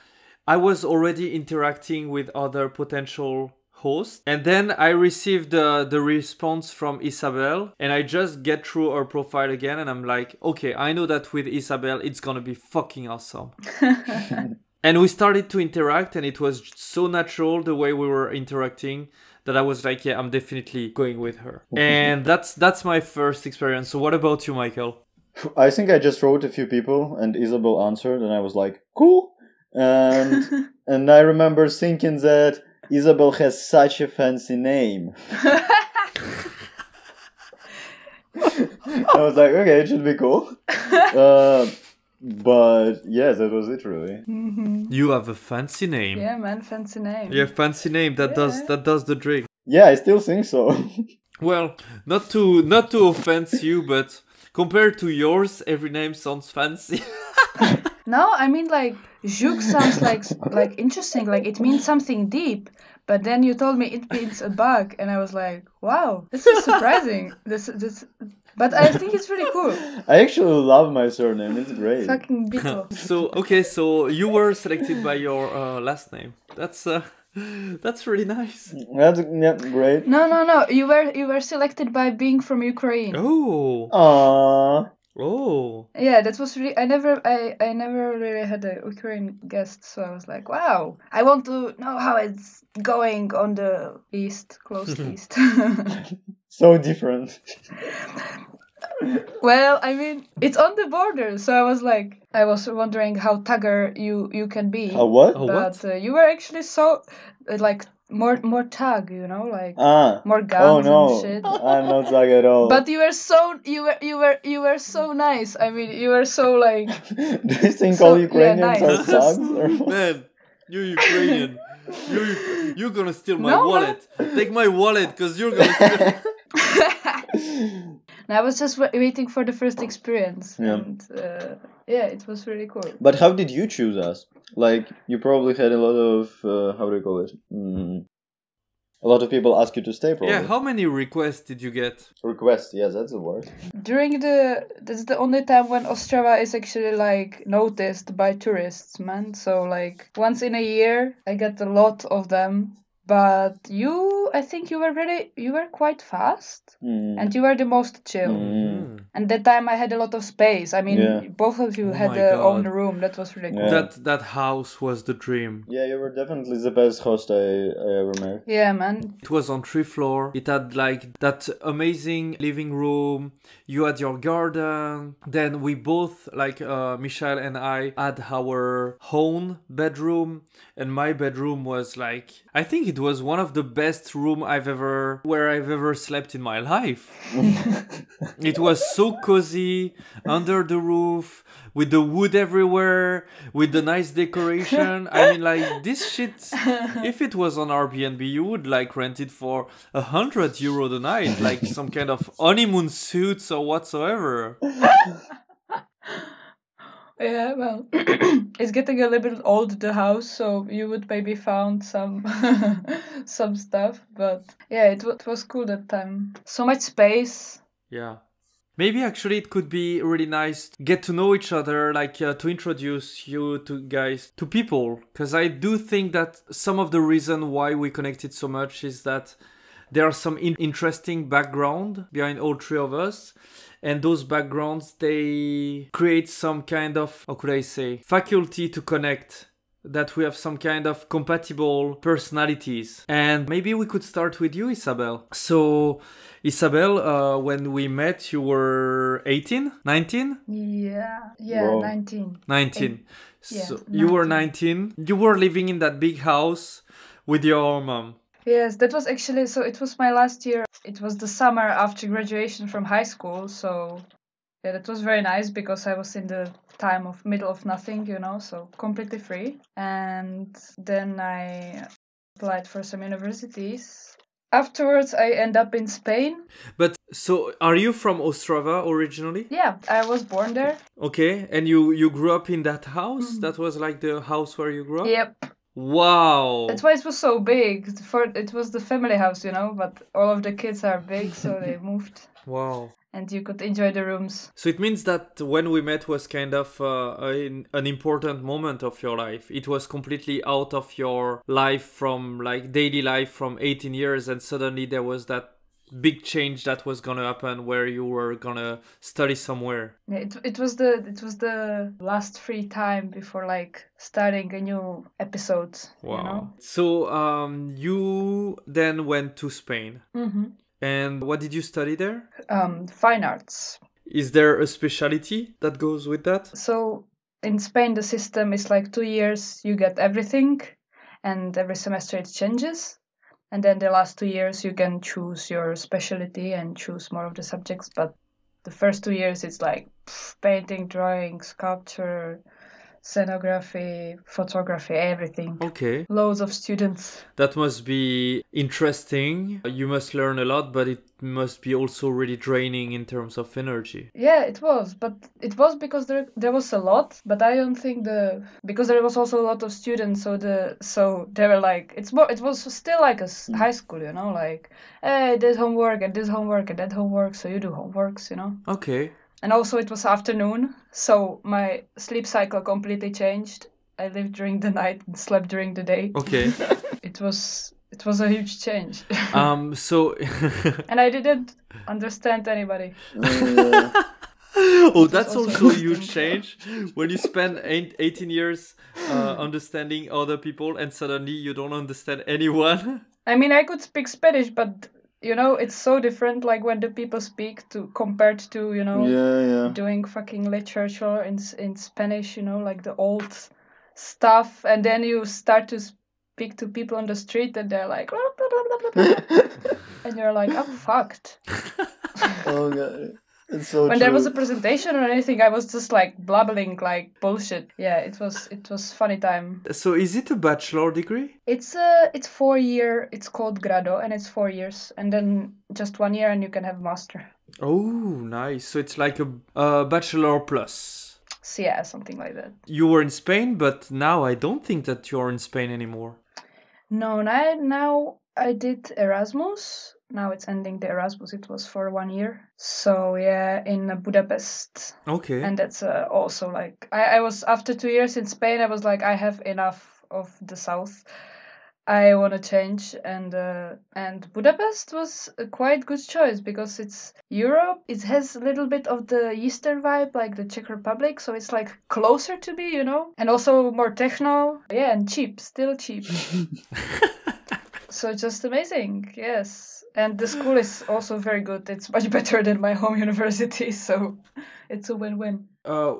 [SPEAKER 1] I was already interacting with other potential host. And then I received the response from Isabel, and I just get through her profile again, and I'm like, okay, I know that with Isabel, it's gonna be fucking awesome. And we started to interact, and it was so natural the way we were interacting that I was like, yeah, I'm definitely going with her. And that's my first experience. So what about you, Michael?
[SPEAKER 3] I think I just wrote a few people, and Isabel answered, and I was like, cool. And and I remember thinking that Isabel has such a fancy name. I was like, okay, it should be cool. But yeah, that was it really.
[SPEAKER 2] Mm-hmm.
[SPEAKER 1] You have a fancy name.
[SPEAKER 2] Yeah, man, fancy name.
[SPEAKER 1] You have a fancy name that does the trick.
[SPEAKER 3] Yeah, I still think so.
[SPEAKER 1] Well, not to offend you, but compared to yours, every name sounds fancy.
[SPEAKER 2] No, I mean like Zhuk sounds like interesting, like it means something deep. But then you told me it means a bug, and I was like, wow, this is surprising. This. But I think it's really cool.
[SPEAKER 3] I actually love my surname. It's great.
[SPEAKER 2] Fucking beetle.
[SPEAKER 1] So you were selected by your last name. That's really nice.
[SPEAKER 3] That's great.
[SPEAKER 2] No. You were selected by being from Ukraine.
[SPEAKER 1] Oh.
[SPEAKER 3] Aww.
[SPEAKER 1] Oh.
[SPEAKER 2] Yeah, that was really. I never really had a Ukrainian guest, so I was like, wow, I want to know how it's going on the east, close east.
[SPEAKER 3] So different.
[SPEAKER 2] Well, I mean, it's on the border, so I was wondering how Tagger you can be.
[SPEAKER 3] How what?
[SPEAKER 1] Oh,
[SPEAKER 2] But
[SPEAKER 1] what?
[SPEAKER 2] you were actually so like more tag, you know, like more
[SPEAKER 3] Oh
[SPEAKER 2] guns
[SPEAKER 3] no,
[SPEAKER 2] and shit.
[SPEAKER 3] I'm not Zhuk at all.
[SPEAKER 2] But you were so nice. I mean, you were so like.
[SPEAKER 3] Do you think
[SPEAKER 2] So,
[SPEAKER 3] all
[SPEAKER 2] yeah,
[SPEAKER 3] Ukrainians
[SPEAKER 2] nice.
[SPEAKER 3] are thugs? Or what?
[SPEAKER 1] Man, you Ukrainian. You're gonna steal my
[SPEAKER 2] No,
[SPEAKER 1] wallet. Take my wallet, because you're gonna steal.
[SPEAKER 2] And I was just waiting for the first experience,
[SPEAKER 3] Yeah.
[SPEAKER 2] and yeah, it was really cool.
[SPEAKER 3] But how did you choose us? Like, you probably had a lot of, how do you call it? A lot of people ask you to stay, probably.
[SPEAKER 1] Yeah, how many requests did you get?
[SPEAKER 3] Request, yes, that's the word.
[SPEAKER 2] That's the only time when Ostrava is actually like noticed by tourists, man. So like once in a year, I get a lot of them. But I think you were quite fast, and you were the most chill. And that time I had a lot of space. I mean,
[SPEAKER 3] Yeah.
[SPEAKER 2] both of you
[SPEAKER 1] Oh
[SPEAKER 2] had
[SPEAKER 1] my
[SPEAKER 2] their own
[SPEAKER 1] God.
[SPEAKER 2] room. That was really cool.
[SPEAKER 3] Yeah.
[SPEAKER 1] That house was the dream.
[SPEAKER 3] Yeah, you were definitely the best host I ever met.
[SPEAKER 2] Yeah, man.
[SPEAKER 1] It was on 3 floors. It had like that amazing living room. You had your garden. Then we both, like Michelle and I, had our own bedroom. And my bedroom was like, I think it was one of the best room where I've ever slept in my life. It was so cozy, under the roof, with the wood everywhere, with the nice decoration. I mean, like, this shit, if it was on Airbnb, you would like rent it for €100 a night, like some kind of honeymoon suits or whatsoever.
[SPEAKER 2] Yeah, well, it's getting a little bit old, the house, so you would maybe found some some stuff, but yeah, it was cool that time. So much space.
[SPEAKER 1] Yeah. Maybe actually it could be really nice to get to know each other, like to introduce you to guys, to people. Because I do think that some of the reason why we connected so much is that there are some interesting background behind all three of us. And those backgrounds, they create some kind of, how could I say, faculty to connect. That we have some kind of compatible personalities. And maybe we could start with you, Isabel. So, Isabel, when we met, you were 18? 19?
[SPEAKER 2] Yeah,
[SPEAKER 3] Whoa.
[SPEAKER 2] 19.
[SPEAKER 1] 19.
[SPEAKER 2] Yeah,
[SPEAKER 1] So you were 19. You were living in that big house with your mom.
[SPEAKER 2] Yes, that was actually, so it was my last year. It was the summer after graduation from high school, so yeah, that was very nice because I was in the time of middle of nothing, you know, so completely free. And then I applied for some universities. Afterwards, I end up in Spain.
[SPEAKER 1] But so, are you from Ostrava originally?
[SPEAKER 2] Yeah, I was born there.
[SPEAKER 1] Okay, and you grew up in that house? That was like the house where you grew up?
[SPEAKER 2] Yep.
[SPEAKER 1] Wow.
[SPEAKER 2] That's why it was so big. It was the family house, you know, but all of the kids are big, so they moved.
[SPEAKER 1] Wow.
[SPEAKER 2] and you could enjoy the rooms.
[SPEAKER 1] So it means that when we met was kind of an important moment of your life. It was completely out of your life from like daily life from 18 years, and suddenly there was that big change that was gonna happen where you were gonna study somewhere.
[SPEAKER 2] Yeah, it was the last free time before like starting a new episode.
[SPEAKER 1] Wow.
[SPEAKER 2] You know?
[SPEAKER 1] So you then went to Spain.
[SPEAKER 2] Mm-hmm.
[SPEAKER 1] And what did you study there?
[SPEAKER 2] Fine arts.
[SPEAKER 1] Is there a specialty that goes with that?
[SPEAKER 2] So in Spain, the system is like 2 years, you get everything, and every semester it changes. And then the last 2 years, you can choose your specialty and choose more of the subjects. But the first 2 years, it's like painting, drawing, sculpture, scenography, photography, everything.
[SPEAKER 1] Okay.
[SPEAKER 2] Loads of students.
[SPEAKER 1] That must be interesting. You must learn a lot, but it must be also really draining in terms of energy.
[SPEAKER 2] Yeah, it was. But it was because there was a lot. But I don't think because there was also a lot of students. So they were like, it was still like a high school, you know, like, hey, this homework and this homework and that homework. So you do homeworks, you know.
[SPEAKER 1] Okay.
[SPEAKER 2] And also it was afternoon, so my sleep cycle completely changed. I lived during the night and slept during the day.
[SPEAKER 1] Okay.
[SPEAKER 2] It was a huge change.
[SPEAKER 1] So
[SPEAKER 2] and I didn't understand anybody.
[SPEAKER 1] Oh, that's also a huge change when you spend 18 years understanding other people and suddenly you don't understand anyone.
[SPEAKER 2] I mean, I could speak Spanish, but you know, it's so different, like when the people speak compared to, you know, doing fucking literature in Spanish, you know, like the old stuff, and then you start to speak to people on the street, and they're like, blah, blah, blah, blah, blah. And you're like, I'm fucked.
[SPEAKER 3] Oh god. It's so
[SPEAKER 2] when
[SPEAKER 3] true.
[SPEAKER 2] there was a presentation or anything, I was just like blabbling like bullshit. Yeah, it was funny time.
[SPEAKER 1] So is it a bachelor degree?
[SPEAKER 2] It's 4 year. It's called grado, and it's 4 years, and then just 1 year, and you can have master.
[SPEAKER 1] Oh, nice. So it's like a bachelor plus.
[SPEAKER 2] So yeah, something like that.
[SPEAKER 1] You were in Spain, but now I don't think that you're in Spain anymore.
[SPEAKER 2] No, now I did Erasmus. Now it's ending the Erasmus. It was for 1 year. So yeah, in Budapest.
[SPEAKER 1] Okay.
[SPEAKER 2] And that's also like, I was, after 2 years in Spain, I was like, I have enough of the south. I want to change. And Budapest was a quite good choice because it's Europe. It has a little bit of the Eastern vibe, like the Czech Republic. So it's like closer to me, you know, and also more techno. Yeah, and cheap, still cheap. So just amazing, yes. And the school is also very good. It's much better than my home university, so it's a win-win.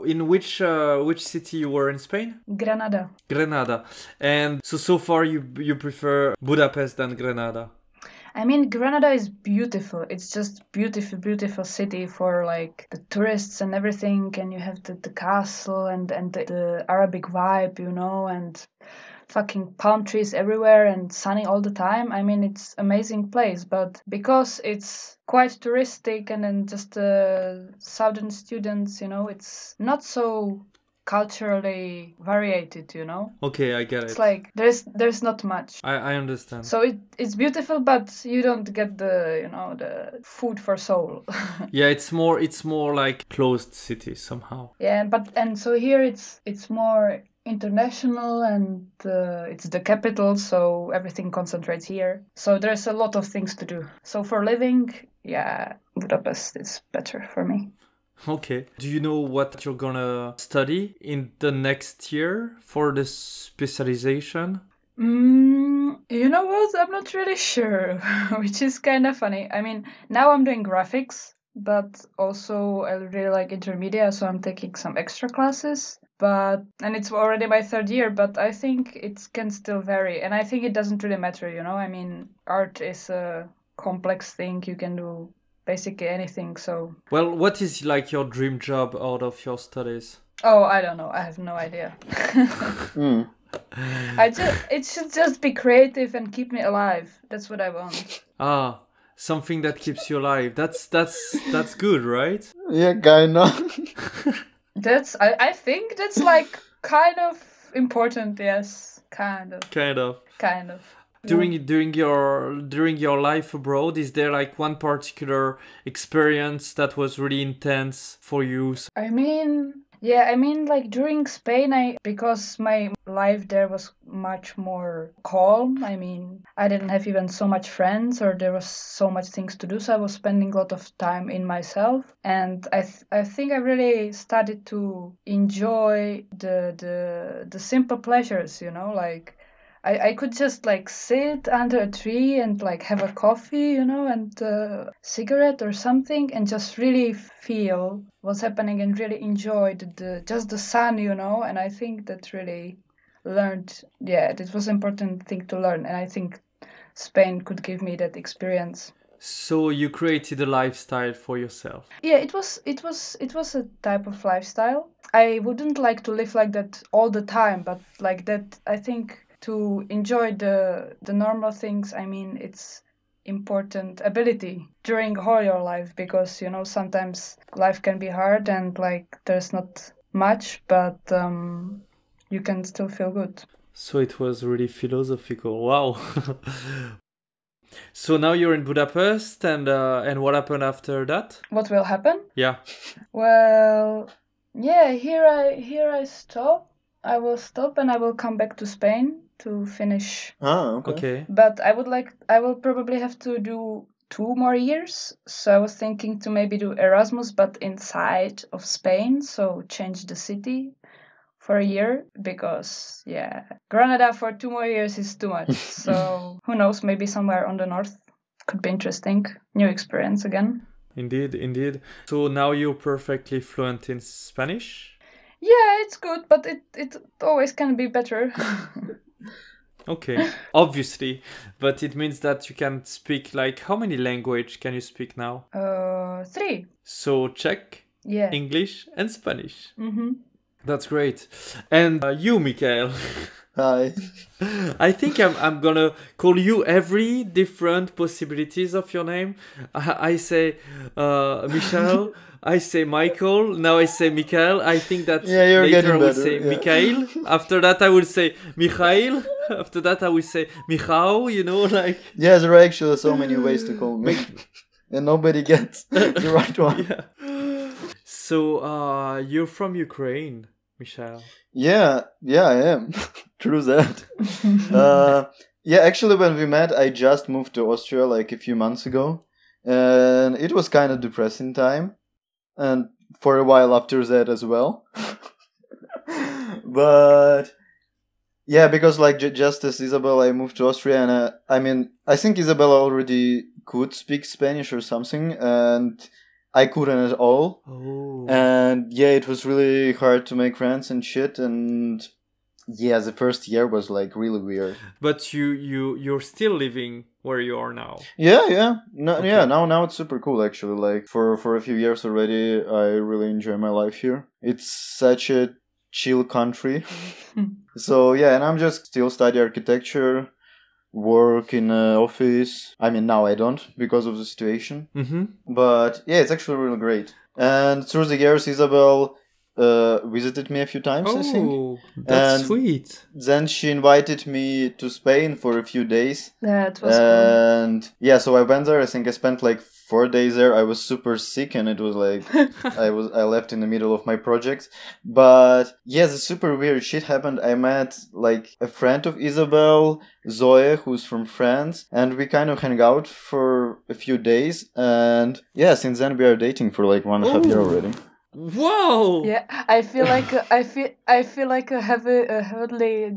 [SPEAKER 1] In which city you were in Spain?
[SPEAKER 2] Granada.
[SPEAKER 1] Granada. And so far you prefer Budapest than Granada?
[SPEAKER 2] I mean, Granada is beautiful. It's just beautiful city for like the tourists and everything. And you have the castle and the Arabic vibe, you know, and fucking palm trees everywhere and sunny all the time. I mean, it's amazing place, but because it's quite touristic and then just southern students, you know, it's not so culturally variated, you know.
[SPEAKER 1] Okay, I get it.
[SPEAKER 2] It's like there's not much.
[SPEAKER 1] I understand.
[SPEAKER 2] So it's beautiful, but you don't get the the food for soul.
[SPEAKER 1] Yeah, it's more like closed city somehow.
[SPEAKER 2] Yeah, and so here it's more international, and it's the capital, so everything concentrates here. So there's a lot of things to do. So for living, yeah, Budapest is better for me.
[SPEAKER 1] Okay. Do you know what you're gonna study in the next year for the specialization?
[SPEAKER 2] You know what? I'm not really sure, which is kind of funny. I mean, now I'm doing graphics, but also I really like intermedia, so I'm taking some extra classes. And it's already my 3rd year, but I think it can still vary. And I think it doesn't really matter, you know? I mean, art is a complex thing. You can do basically anything, so...
[SPEAKER 1] Well, what is like your dream job out of your studies?
[SPEAKER 2] Oh, I don't know. I have no idea. It should just be creative and keep me alive. That's what I want.
[SPEAKER 1] Ah, something that keeps you alive. That's good, right?
[SPEAKER 3] Yeah, kinda.
[SPEAKER 2] I think that's like kind of important, yes. Kind of.
[SPEAKER 1] During your life abroad, is there like one particular experience that was really intense for you?
[SPEAKER 2] Like during Spain, because my life there was much more calm. I didn't have even so much friends, or there was so much things to do. So I was spending a lot of time in myself, and I think I really started to enjoy the simple pleasures. Like I could just like sit under a tree and like have a coffee, and a cigarette or something, and just really feel what's happening and really enjoy just the sun, And I think that really it was an important thing to learn, and I think Spain could give me that experience.
[SPEAKER 1] So you created a lifestyle for yourself.
[SPEAKER 2] Yeah, it was a type of lifestyle. I wouldn't like to live like that all the time, but like that, I think. To enjoy the normal things, it's important ability during all your life, because sometimes life can be hard and like there's not much, but you can still feel good.
[SPEAKER 1] So it was really philosophical. Wow. So now you're in Budapest, and what happened after that?
[SPEAKER 2] What will happen?
[SPEAKER 1] Yeah.
[SPEAKER 2] Well, yeah, here I stop. I will stop and I will come back to Spain to finish.
[SPEAKER 1] Okay.
[SPEAKER 2] But I will probably have to do 2 more years. So I was thinking to maybe do Erasmus, but inside of Spain. So change the city for a year, because Granada for 2 more years is too much. So who knows, maybe somewhere on the north could be interesting. New experience again.
[SPEAKER 1] Indeed. So now you're perfectly fluent in Spanish?
[SPEAKER 2] Yeah, it's good, but it always can be better.
[SPEAKER 1] Okay, obviously, but it means that you can speak, like, how many language can you speak now?
[SPEAKER 2] 3.
[SPEAKER 1] So Czech,
[SPEAKER 2] Yeah.
[SPEAKER 1] English, and Spanish.
[SPEAKER 2] Mm-hmm.
[SPEAKER 1] That's great. And you, Mikael.
[SPEAKER 3] Hi.
[SPEAKER 1] I think I'm gonna call you every different possibilities of your name. I say Michel. I say Michael. Now I say Mikael. I think that later I will say Mikael. After that I will say Michael. After that I will say Michał. Like.
[SPEAKER 3] Yeah, there are actually so many ways to call me, and nobody gets the right one.
[SPEAKER 1] Yeah. So you're from Ukraine, Michel.
[SPEAKER 3] Yeah, I am. True that. Actually, when we met, I just moved to Austria like a few months ago, and it was kind of depressing time, and for a while after that as well. But yeah, because like just as Isabel, I moved to Austria, and I think Isabel already could speak Spanish or something, and I couldn't at all.
[SPEAKER 1] Oh.
[SPEAKER 3] And yeah, it was really hard to make friends and shit, and yeah, the first year was like really weird.
[SPEAKER 1] But you're still living where you are now.
[SPEAKER 3] Yeah. Now it's super cool actually. Like for a few years already, I really enjoy my life here. It's such a chill country. So yeah, and I'm just still study architecture, work in an office. Now I don't because of the situation.
[SPEAKER 1] Mm-hmm.
[SPEAKER 3] But yeah, it's actually really great. And through the years, Isabel visited me a few times, I think.
[SPEAKER 1] Oh, that's sweet.
[SPEAKER 3] Then she invited me to Spain for a few days.
[SPEAKER 2] Yeah, it was
[SPEAKER 3] And yeah, so I went there. I think I spent like 4 days there. I was super sick, and it was like I left in the middle of my project. But yeah, the super weird shit happened. I met like a friend of Isabel, Zoe, who's from France, and we kind of hang out for a few days. And yeah, since then we are dating for like 1.5 years already.
[SPEAKER 1] Whoa!
[SPEAKER 2] Yeah, I feel like I feel like a heavenly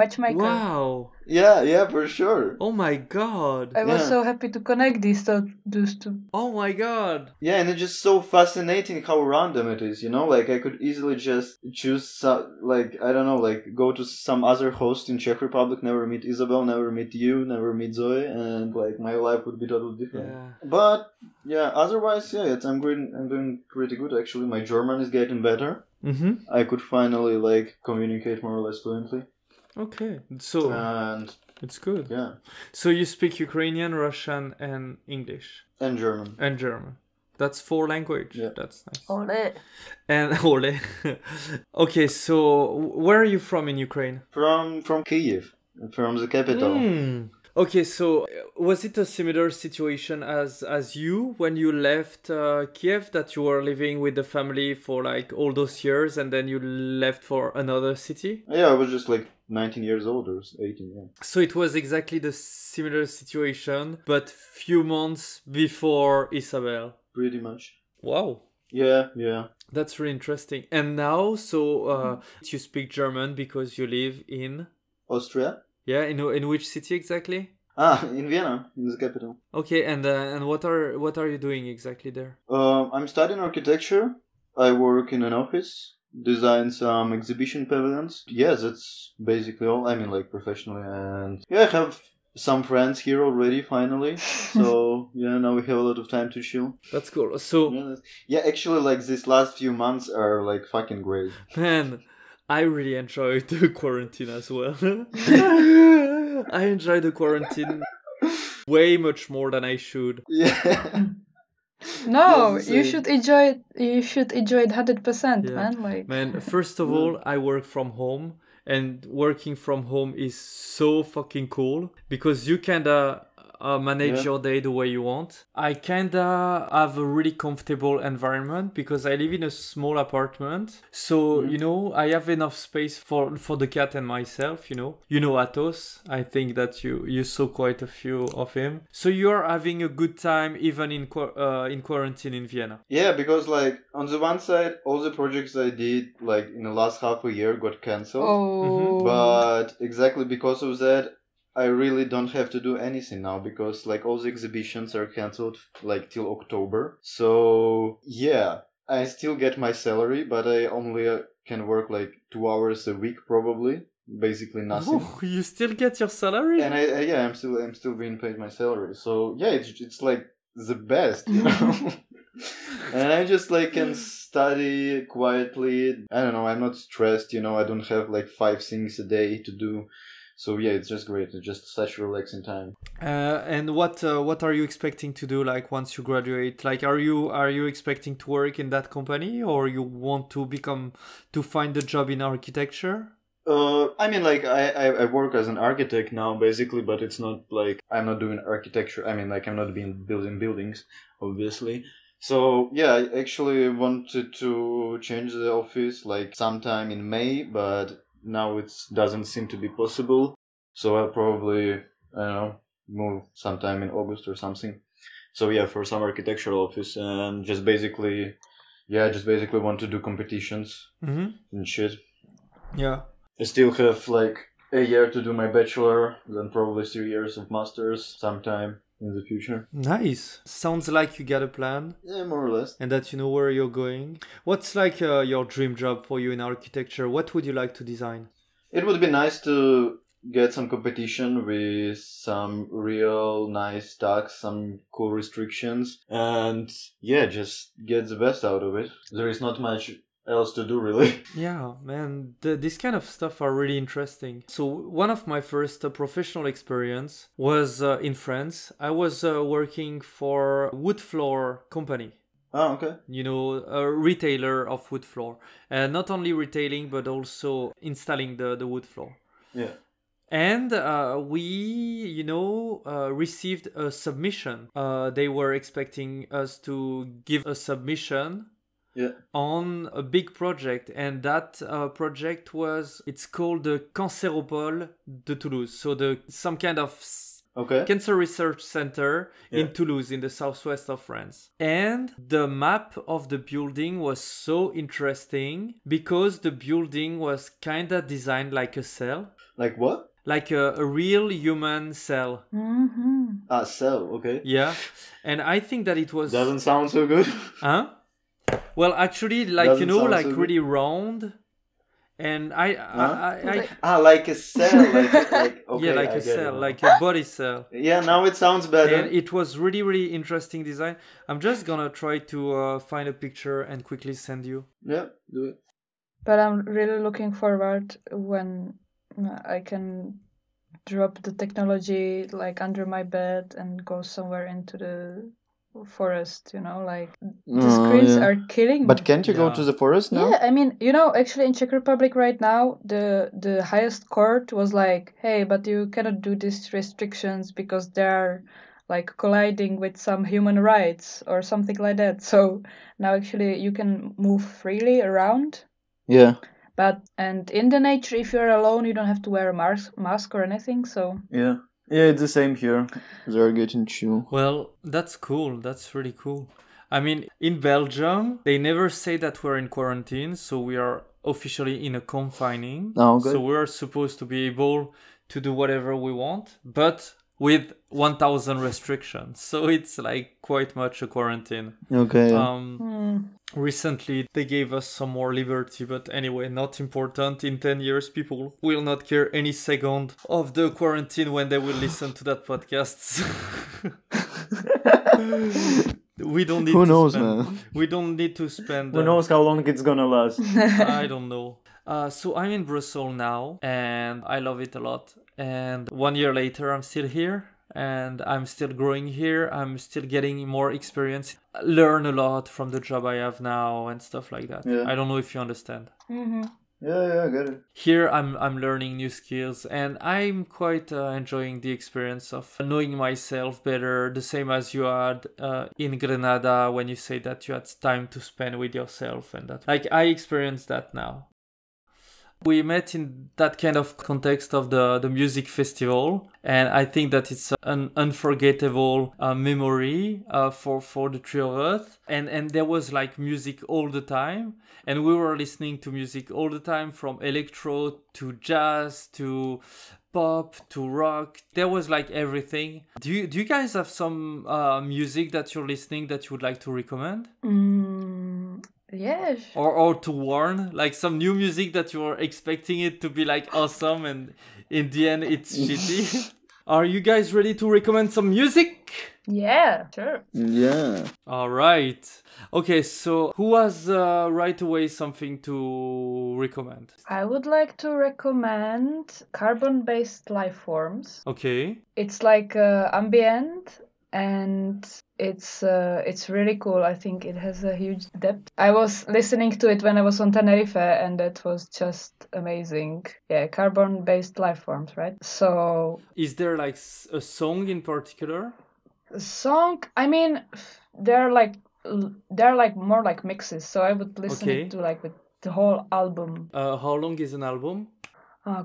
[SPEAKER 2] matchmaker.
[SPEAKER 1] Wow!
[SPEAKER 3] Yeah, for sure.
[SPEAKER 1] Oh my god!
[SPEAKER 2] I was so happy to connect these two.
[SPEAKER 1] Oh my god!
[SPEAKER 3] Yeah, and it's just so fascinating how random it is, Like, I could easily just choose, go to some other host in Czech Republic, never meet Isabel, never meet you, never meet Zoe, and, like, my life would be totally different.
[SPEAKER 1] Yeah.
[SPEAKER 3] But, yeah, otherwise, yeah, I'm doing pretty good, actually. My German is getting better.
[SPEAKER 1] Mm-hmm.
[SPEAKER 3] I could finally, like, communicate more or less fluently.
[SPEAKER 1] Okay, so
[SPEAKER 3] and
[SPEAKER 1] it's good.
[SPEAKER 3] Yeah.
[SPEAKER 1] So you speak Ukrainian, Russian, and English.
[SPEAKER 3] And German.
[SPEAKER 1] And German. That's 4 languages.
[SPEAKER 3] Yeah.
[SPEAKER 1] That's nice.
[SPEAKER 2] Ole.
[SPEAKER 1] And ole. Okay, so where are you from in Ukraine?
[SPEAKER 3] From Kyiv. from the capital.
[SPEAKER 1] Okay, so was it a similar situation as you when you left Kiev, that you were living with the family for like all those years and then you left for another city?
[SPEAKER 3] Yeah, I was just like 19 years old or 18, yeah.
[SPEAKER 1] So it was exactly the similar situation, but few months before Isabel.
[SPEAKER 3] Pretty much.
[SPEAKER 1] Wow.
[SPEAKER 3] Yeah.
[SPEAKER 1] That's really interesting. And now, so you speak German because you live in...
[SPEAKER 3] Austria?
[SPEAKER 1] Yeah, in which city exactly?
[SPEAKER 3] In Vienna, in the capital.
[SPEAKER 1] Okay, and what are you doing exactly there?
[SPEAKER 3] I'm studying architecture. I work in an office, design some exhibition pavilions. Yeah, that's basically all. I mean, like, professionally. And yeah, I have some friends here already, finally. So yeah, now we have a lot of time to chill.
[SPEAKER 1] That's cool. So
[SPEAKER 3] yeah, actually, like, these last few months are like fucking great.
[SPEAKER 1] Man, I really enjoyed the quarantine as well. I enjoy the quarantine way much more than I should.
[SPEAKER 3] Yeah.
[SPEAKER 2] No, you should enjoy it. You should enjoy it 100%,
[SPEAKER 1] Yeah.
[SPEAKER 2] man. Like,
[SPEAKER 1] Man, first of all, I work from home, and working from home is so fucking cool because you kinda manage your day the way you want. I kinda have a really comfortable environment because I live in a small apartment. So, you know, I have enough space for the cat and myself, you know. You know Athos. I think that you saw quite a few of him. So you're having a good time even in quarantine in Vienna.
[SPEAKER 3] Yeah, because like on the one side, all the projects I did like in the last half a year got cancelled.
[SPEAKER 2] oh,
[SPEAKER 3] But exactly because of that, I really don't have to do anything now because like all the exhibitions are cancelled like till October. So yeah, I still get my salary, but I only can work like 2 hours a week probably. Basically nothing.
[SPEAKER 1] Oh, you still get your salary?
[SPEAKER 3] And I'm still being paid my salary. So yeah, it's like the best, you know. And I just like can study quietly. I don't know, I'm not stressed, you know, I don't have like 5 things a day to do. So yeah, it's just great. It's just such a relaxing time.
[SPEAKER 1] And what are you expecting to do like once you graduate? Like, are you expecting to work in that company, or you want to find a job in architecture?
[SPEAKER 3] I mean, like I work as an architect now, basically, but it's not like I'm not doing architecture. I mean, like I'm not building buildings, obviously. So yeah, I actually wanted to change the office like sometime in May, but now it doesn't seem to be possible. So I'll probably, I don't know, move sometime in August or something. So yeah, for some architectural office, and just basically want to do competitions and shit.
[SPEAKER 1] Yeah.
[SPEAKER 3] I still have like a year to do my bachelor, then probably 3 years of masters sometime in the future.
[SPEAKER 1] Nice. Sounds like you got a plan.
[SPEAKER 3] Yeah, more or less.
[SPEAKER 1] And that you know where you're going. What's like your dream job for you in architecture? What would you like to design?
[SPEAKER 3] It would be nice to get some competition with some real nice tags, some cool restrictions, and yeah, just get the best out of it. There is not much else to do, really.
[SPEAKER 1] Yeah, man, this kind of stuff are really interesting. So one of my first professional experience was in France. I was working for a wood floor company.
[SPEAKER 3] Oh, okay.
[SPEAKER 1] You know, a retailer of wood floor. Not only retailing, but also installing the wood floor.
[SPEAKER 3] Yeah.
[SPEAKER 1] And we, received a submission. They were expecting us to give a submission on a big project, and that project it's called the Cancéropole de Toulouse, so some kind of cancer research center in Toulouse in the southwest of France. And the map of the building was so interesting because the building was kind of designed like a cell.
[SPEAKER 3] Like what?
[SPEAKER 1] Like a real human cell.
[SPEAKER 3] Ah, cell, okay.
[SPEAKER 1] Yeah, and I think that it was...
[SPEAKER 3] Doesn't sound so good.
[SPEAKER 1] Huh? Well, actually, like,
[SPEAKER 3] Doesn't
[SPEAKER 1] like
[SPEAKER 3] so
[SPEAKER 1] really round, and like
[SPEAKER 3] a cell, like okay,
[SPEAKER 1] yeah, like a cell, like a body cell.
[SPEAKER 3] Yeah, now it sounds better.
[SPEAKER 1] And it was really, really interesting design. I'm just gonna try to find a picture and quickly send you.
[SPEAKER 3] Yeah, do it.
[SPEAKER 2] But I'm really looking forward when I can drop the technology like under my bed and go somewhere into the forest, you know, like the screens are killing
[SPEAKER 3] But
[SPEAKER 2] me.
[SPEAKER 3] can't you go
[SPEAKER 1] Yeah.
[SPEAKER 3] to the forest now?
[SPEAKER 2] Yeah, I mean, you know, actually in Czech Republic right now, the highest court was like, hey, but you cannot do these restrictions because they're like colliding with some human rights or something like that. So now actually you can move freely around.
[SPEAKER 3] Yeah.
[SPEAKER 2] And in the nature, if you're alone, you don't have to wear a mask or anything. So
[SPEAKER 3] Yeah. Yeah, it's the same here. They're getting chill.
[SPEAKER 1] Well, that's cool. That's really cool. I mean, in Belgium, they never say that we're in quarantine, so we are officially in a confining.
[SPEAKER 3] Oh, good.
[SPEAKER 1] So we're supposed to be able to do whatever we want, but with 1,000 restrictions. So it's like quite much a quarantine.
[SPEAKER 3] Okay. Yeah.
[SPEAKER 1] Recently, they gave us some more liberty, but anyway, not important. In 10 years, people will not care any second of the quarantine when they will listen to that podcast. We don't need
[SPEAKER 3] Who
[SPEAKER 1] to
[SPEAKER 3] knows,
[SPEAKER 1] spend,
[SPEAKER 3] man?
[SPEAKER 1] We don't need to spend.
[SPEAKER 3] Who knows how long it's gonna last?
[SPEAKER 1] I don't know. So I'm in Brussels now, and I love it a lot. And 1 year later, I'm still here. And I'm still growing here. I'm still getting more experience. Learn a lot from the job I have now and stuff like that.
[SPEAKER 3] Yeah.
[SPEAKER 1] I don't know if you understand.
[SPEAKER 3] Yeah, I get it.
[SPEAKER 1] Here I'm learning new skills and I'm quite enjoying the experience of knowing myself better, the same as you had in Grenada when you say that you had time to spend with yourself and that. Like I experienced that now. We met in that kind of context of the music festival, and I think that it's an unforgettable memory for the three of us. And there was like music all the time, and we were listening to music all the time, from electro to jazz to pop to rock. There was like everything. Do you guys have some music that you're listening that you would like to recommend?
[SPEAKER 2] Yeah.
[SPEAKER 1] Or to warn, like some new music that you're expecting it to be like awesome and in the end it's shitty. Are you guys ready to recommend some music?
[SPEAKER 2] Yeah, sure.
[SPEAKER 3] Yeah.
[SPEAKER 1] All right. Okay, so who has right away something to recommend?
[SPEAKER 2] I would like to recommend carbon-based life forms.
[SPEAKER 1] Okay.
[SPEAKER 2] It's like ambient and it's really cool. I think it has a huge depth. I was listening to it when I was on Tenerife and that was just amazing. Yeah, carbon-based life forms, right? So
[SPEAKER 1] Is there like a song in particular?
[SPEAKER 2] song, I mean, they're like more like mixes. So I would listen
[SPEAKER 1] Okay.
[SPEAKER 2] to like with the whole album.
[SPEAKER 1] How long is an album?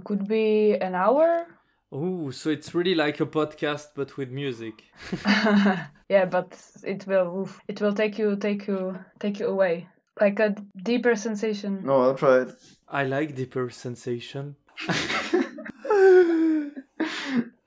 [SPEAKER 2] Could be an hour.
[SPEAKER 1] Oh, so it's really like a podcast but with music.
[SPEAKER 2] Yeah, but it will take you away, like a deeper sensation.
[SPEAKER 3] No, I'll try it.
[SPEAKER 1] I like deeper sensation.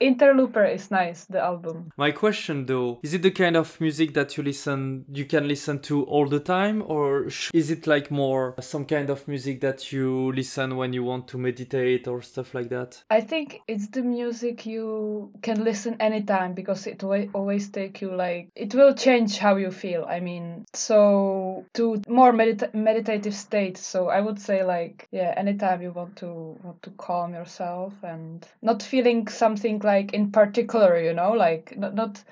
[SPEAKER 2] Interlooper is nice, the album.
[SPEAKER 1] My question though, is it the kind of music that you can listen to all the time, or is it like more some kind of music that you listen when you want to meditate or stuff like that?
[SPEAKER 2] I think it's the music you can listen anytime because it will always take you like, it will change how you feel. I mean, so to more meditative state. So I would say like, yeah, anytime you want to calm yourself and not feeling something like in particular, you know, like not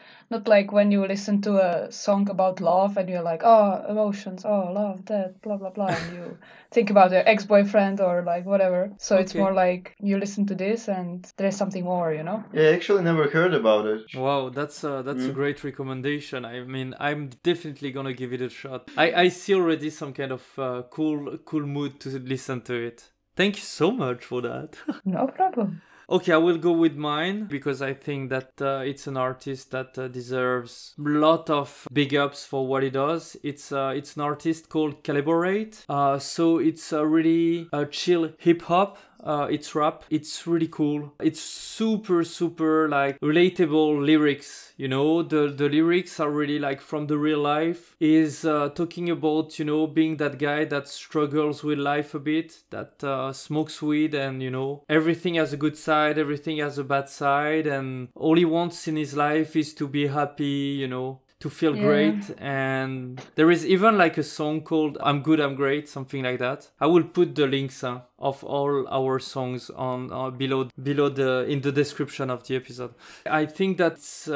[SPEAKER 2] like when you listen to a song about love and you're like, oh, emotions, oh, love, that, blah blah blah, and you think about your ex-boyfriend or like whatever. So it's
[SPEAKER 1] Okay.
[SPEAKER 2] more like you listen to this and there's something more, you know.
[SPEAKER 3] Yeah, I actually never heard about it.
[SPEAKER 1] Wow, that's a great recommendation. I mean, I'm definitely gonna give it a shot. I see already some kind of cool mood to listen to it. Thank you so much for that.
[SPEAKER 2] No problem.
[SPEAKER 1] Okay, I will go with mine because I think that it's an artist that deserves a lot of big ups for what he does. It's an artist called Caliborate. So it's a really chill hip hop. It's rap. It's really cool. It's super like relatable lyrics. You know, the lyrics are really like from the real life. Is talking about, you know, being that guy that struggles with life a bit, that smokes weed, and you know, everything has a good side, everything has a bad side, and all he wants in his life is to be happy, you know, to feel great. And there is even like a song called I'm Good, I'm Great, something like that. I will put the links of all our songs on below in the description of the episode. I think that's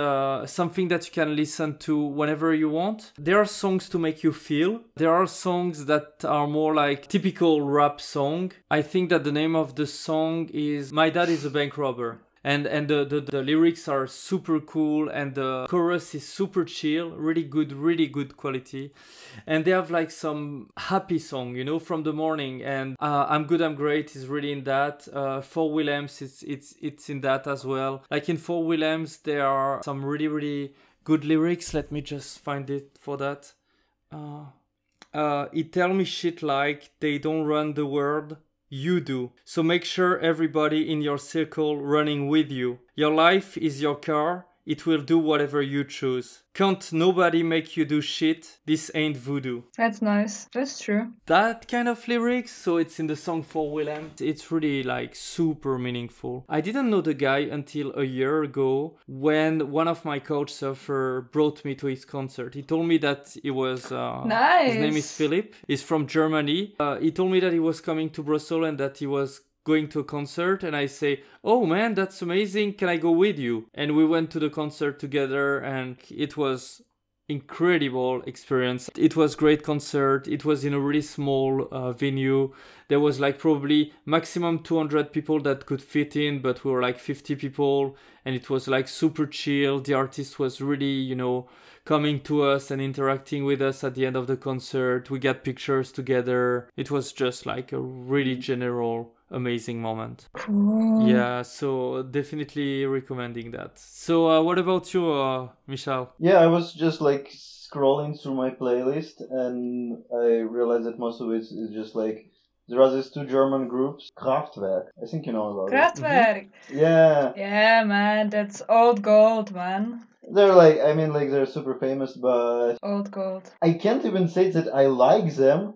[SPEAKER 1] something that you can listen to whenever you want. There are songs to make you feel. There are songs that are more like typical rap song. I think that the name of the song is My Dad is a Bank Robber. And the lyrics are super cool, and the chorus is super chill, really good quality. And they have like some happy song, you know, from the morning. And I'm Good, I'm Great is really in that. Four Willems, it's in that as well. Like in Four Willems, there are some really good lyrics. Let me just find it for that. He tell me shit like they don't run the world. You do. So make sure everybody in your circle running with you. Your life is your car. It will do whatever you choose. Can't nobody make you do shit. This ain't voodoo.
[SPEAKER 2] That's nice. That's true.
[SPEAKER 1] That kind of lyrics, so it's in the song for Willem. It's really like super meaningful. I didn't know the guy until a year ago when one of my couch surfer brought me to his concert. He told me that he was...
[SPEAKER 2] nice.
[SPEAKER 1] His name is Philip. He's from Germany. He told me that he was coming to Brussels and that he was going to a concert, and I say, oh man, that's amazing, can I go with you? And we went to the concert together, and it was incredible experience. It was great concert. It was in a really small venue. There was like probably maximum 200 people that could fit in, but we were like 50 people, and it was like super chill. The artist was really, you know, coming to us and interacting with us at the end of the concert. We got pictures together. It was just like a really general amazing moment.
[SPEAKER 2] Cool.
[SPEAKER 1] Yeah, so definitely recommending that. So what about you, Michal?
[SPEAKER 3] Yeah, I was just like scrolling through my playlist, and I realized that most of it is just like there are these two German groups, Kraftwerk. I think you know about
[SPEAKER 2] Kraftwerk.
[SPEAKER 3] it. Yeah.
[SPEAKER 2] Yeah, man, that's old gold, man.
[SPEAKER 3] They're like, I mean, like they're super famous, but
[SPEAKER 2] Old gold.
[SPEAKER 3] I can't even say that I like them.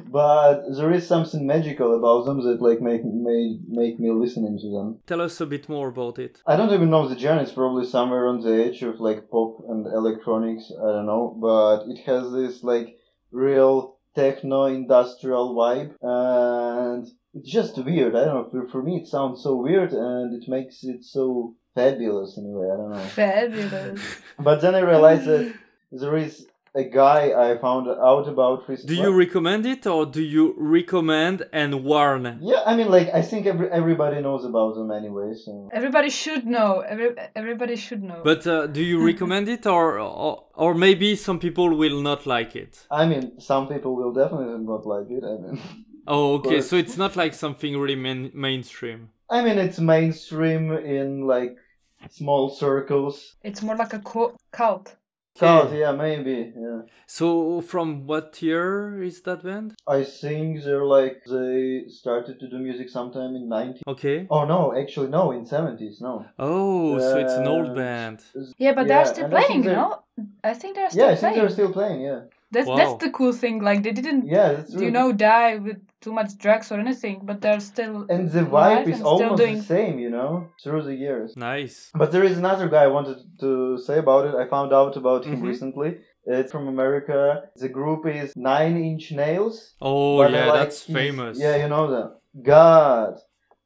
[SPEAKER 3] But there is something magical about them that like make me listening to them.
[SPEAKER 1] Tell us a bit more about it.
[SPEAKER 3] I don't even know the genre. It's probably somewhere on the edge of like pop and electronics. I don't know, but it has this like real techno industrial vibe, and it's just weird. I don't know. For me, it sounds so weird, and it makes it so fabulous in a way. I don't know.
[SPEAKER 2] Fabulous.
[SPEAKER 3] But then I realized that there is a guy I found out about recently.
[SPEAKER 1] Do you recommend it, or do you recommend and warn?
[SPEAKER 3] Yeah, I mean, like, I think everybody knows about them anyway, so...
[SPEAKER 2] Everybody should know. Everybody should know.
[SPEAKER 1] But do you recommend it, or maybe some people will not like it?
[SPEAKER 3] I mean, some people will definitely not like it, I mean...
[SPEAKER 1] Oh, okay, so it's not like something really mainstream.
[SPEAKER 3] I mean, it's mainstream in, like, small circles.
[SPEAKER 2] It's more like a cult.
[SPEAKER 3] Cult, yeah, maybe, yeah.
[SPEAKER 1] So from what year is that band?
[SPEAKER 3] I think they started to do music sometime in 90s.
[SPEAKER 1] Okay.
[SPEAKER 3] Oh no, actually no, in 70s, no.
[SPEAKER 1] Oh, so it's an old band.
[SPEAKER 2] Yeah, but they're still playing, you know? I think they're still playing.
[SPEAKER 3] Yeah, I think they're still playing, yeah.
[SPEAKER 2] That's the cool thing, like they didn't, die with too much drugs or anything, but they're still...
[SPEAKER 3] And the vibe is almost the same, you know, through the years.
[SPEAKER 1] Nice.
[SPEAKER 3] But there is another guy I wanted to say about it. I found out about him recently. It's from America. The group is 9 Inch Nails.
[SPEAKER 1] Oh, yeah, that's famous.
[SPEAKER 3] Yeah, you know them. God.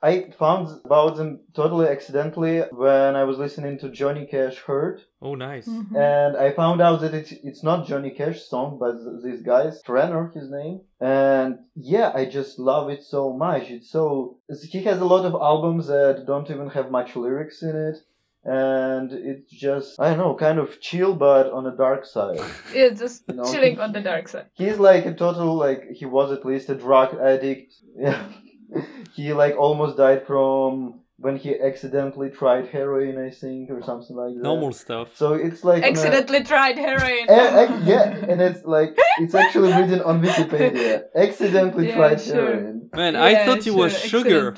[SPEAKER 3] I found about them totally accidentally when I was listening to Johnny Cash Hurt.
[SPEAKER 1] Oh, nice.
[SPEAKER 2] Mm-hmm.
[SPEAKER 3] And I found out that it's not Johnny Cash's song, but this guy's, Trenor, his name. And yeah, I just love it so much. He has a lot of albums that don't even have much lyrics in it. And it's just, I don't know, kind of chill, but on the dark side.
[SPEAKER 2] Yeah, just chilling on the dark side.
[SPEAKER 3] He's like a total, he was at least a drug addict. Yeah. He almost died from when he accidentally tried heroin, I think, or something like that.
[SPEAKER 1] Normal stuff.
[SPEAKER 3] So it's like
[SPEAKER 2] accidentally tried heroin.
[SPEAKER 3] Yeah, and it's actually written on Wikipedia. Accidentally tried heroin.
[SPEAKER 1] Man, I thought he was sugar.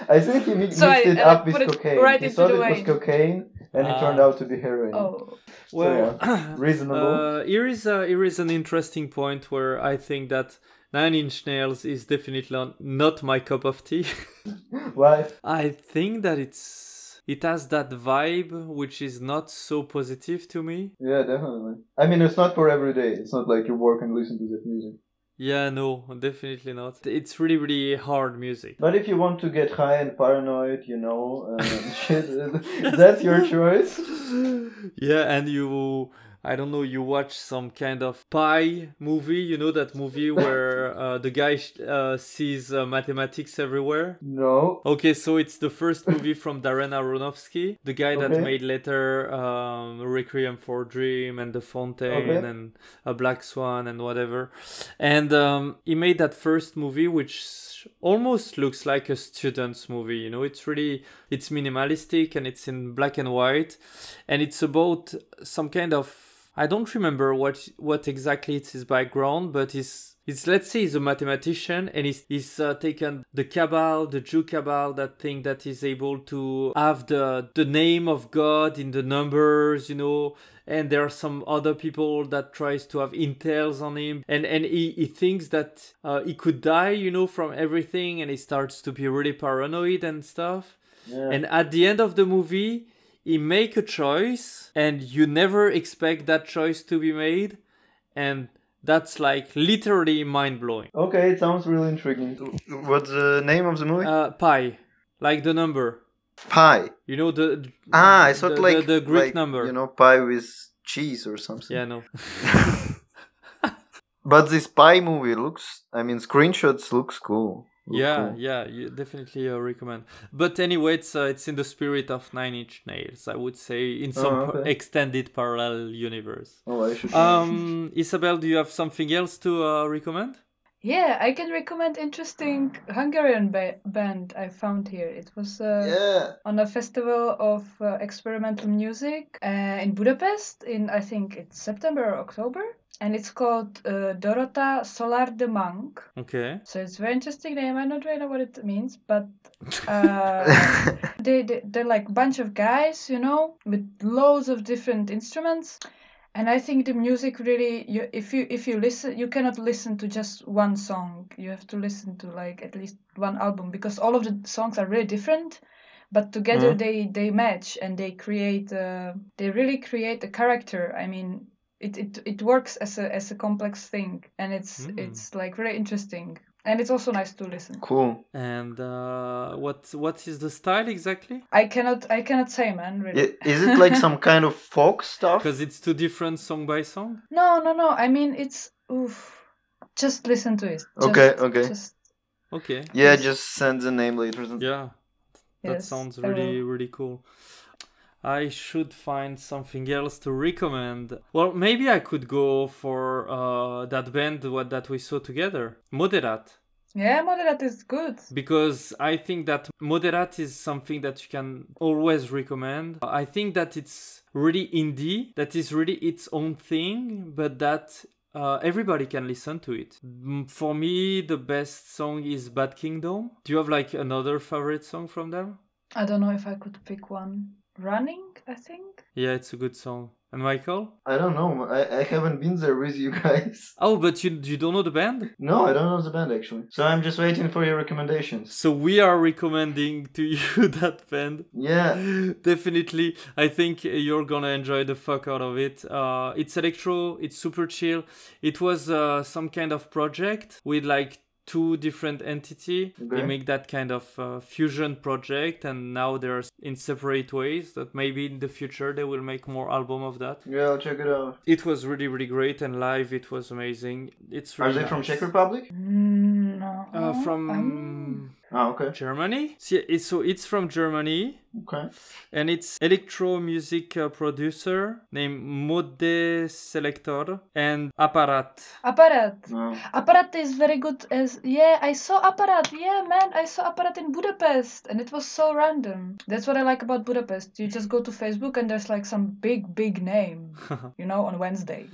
[SPEAKER 3] I think he mixed it up with cocaine. He thought it was cocaine, and it turned out to be heroin.
[SPEAKER 2] Oh.
[SPEAKER 1] Well,
[SPEAKER 3] reasonable.
[SPEAKER 1] Here is an interesting point where I think that 9 Inch Nails is definitely not my cup of tea.
[SPEAKER 3] Why?
[SPEAKER 1] I think that it's it has that vibe which is not so positive to me.
[SPEAKER 3] Yeah, definitely. I mean, it's not for every day. It's not like you work and listen to that music.
[SPEAKER 1] Yeah, no, definitely not. It's really, really hard music.
[SPEAKER 3] But if you want to get high and paranoid, you know, shit, that's your choice.
[SPEAKER 1] Yeah, and I don't know, you watch some kind of Pi movie, you know, that movie where the guy sees mathematics everywhere?
[SPEAKER 3] No.
[SPEAKER 1] Okay, so it's the first movie from Darren Aronofsky, the guy that
[SPEAKER 3] Okay.
[SPEAKER 1] made later Requiem for a Dream and The Fountain and A Black Swan and whatever. And he made that first movie, which almost looks like a student's movie, you know, it's minimalistic and it's in black and white, and it's about some kind of, I don't remember what exactly it's his background, but he's let's say he's a mathematician, and he's taken the Cabal, the Zhuk Cabal, that thing that is able to have the name of God in the numbers, you know, and there are some other people that tries to have intels on him, and he thinks that he could die, you know, from everything, and he starts to be really paranoid and stuff. Yeah. And at the end of the movie, he make a choice, and you never expect that choice to be made, and that's like literally mind-blowing.
[SPEAKER 3] Okay, it sounds really intriguing. What's the name of the movie?
[SPEAKER 1] Pi, like the number.
[SPEAKER 3] Pi.
[SPEAKER 1] You know the
[SPEAKER 3] I thought
[SPEAKER 1] the Greek
[SPEAKER 3] like,
[SPEAKER 1] number.
[SPEAKER 3] You know, pie with cheese or something.
[SPEAKER 1] Yeah, no.
[SPEAKER 3] But this Pi movie screenshots looks cool.
[SPEAKER 1] Yeah, you definitely recommend. But anyway, it's in the spirit of Nine Inch Nails, I would say, in some extended parallel universe.
[SPEAKER 3] Oh, I should.
[SPEAKER 1] Isabel, do you have something else to recommend?
[SPEAKER 2] Yeah, I can recommend interesting Hungarian band I found here. It was on a festival of experimental music in Budapest in, I think it's September or October. And it's called Dorota Solar de Monk.
[SPEAKER 1] Okay.
[SPEAKER 2] So it's a very interesting name. I don't really know what it means, but they're like a bunch of guys, you know, with loads of different instruments. And I think the music really, if you listen, you cannot listen to just one song. You have to listen to like at least one album, because all of the songs are really different, but together they match, and they really create a character. I mean, it works as a complex thing, and it's like really interesting, and it's also nice to listen.
[SPEAKER 3] Cool.
[SPEAKER 1] And what is the style exactly?
[SPEAKER 2] I cannot say, man. Really.
[SPEAKER 3] Is it like some kind of folk stuff?
[SPEAKER 1] Because it's two different song by song.
[SPEAKER 2] No. I mean, it's just listen to it.
[SPEAKER 1] Okay.
[SPEAKER 3] Yeah, just send the name later.
[SPEAKER 1] Yeah, that sounds really really cool. I should find something else to recommend. Well, maybe I could go for that band that we saw together, Moderat.
[SPEAKER 2] Yeah, Moderat is good.
[SPEAKER 1] Because I think that Moderat is something that you can always recommend. I think that it's really indie, that is really its own thing, but that everybody can listen to it. For me, the best song is Bad Kingdom. Do you have like another favorite song from them?
[SPEAKER 2] I don't know if I could pick one. Running, I think.
[SPEAKER 1] Yeah, it's a good song. And Michael?
[SPEAKER 3] I don't know. I haven't been there with you guys.
[SPEAKER 1] Oh, but you don't know the band?
[SPEAKER 3] No, I don't know the band actually. So I'm just waiting for your recommendations.
[SPEAKER 1] So we are recommending to you that band.
[SPEAKER 3] Yeah.
[SPEAKER 1] Definitely. I think you're gonna enjoy the fuck out of it. It's electro, it's super chill. It was some kind of project with like two different entities. They make that kind of fusion project, and now they're in separate ways. That maybe in the future they will make more album of that.
[SPEAKER 3] Yeah, I'll check it out.
[SPEAKER 1] It was really really great, and live it was amazing. It's really
[SPEAKER 3] Are they
[SPEAKER 1] nice.
[SPEAKER 3] from Czech Republic?
[SPEAKER 2] No.
[SPEAKER 1] From
[SPEAKER 3] okay.
[SPEAKER 1] Germany. So it's from Germany.
[SPEAKER 3] Okay.
[SPEAKER 1] And it's electro music producer named Mode Selector and Apparat.
[SPEAKER 2] Apparat is very good I saw Apparat. Yeah, man, I saw Apparat in Budapest, and it was so random. That's what I like about Budapest. You just go to Facebook and there's like some big name, you know, on Wednesday.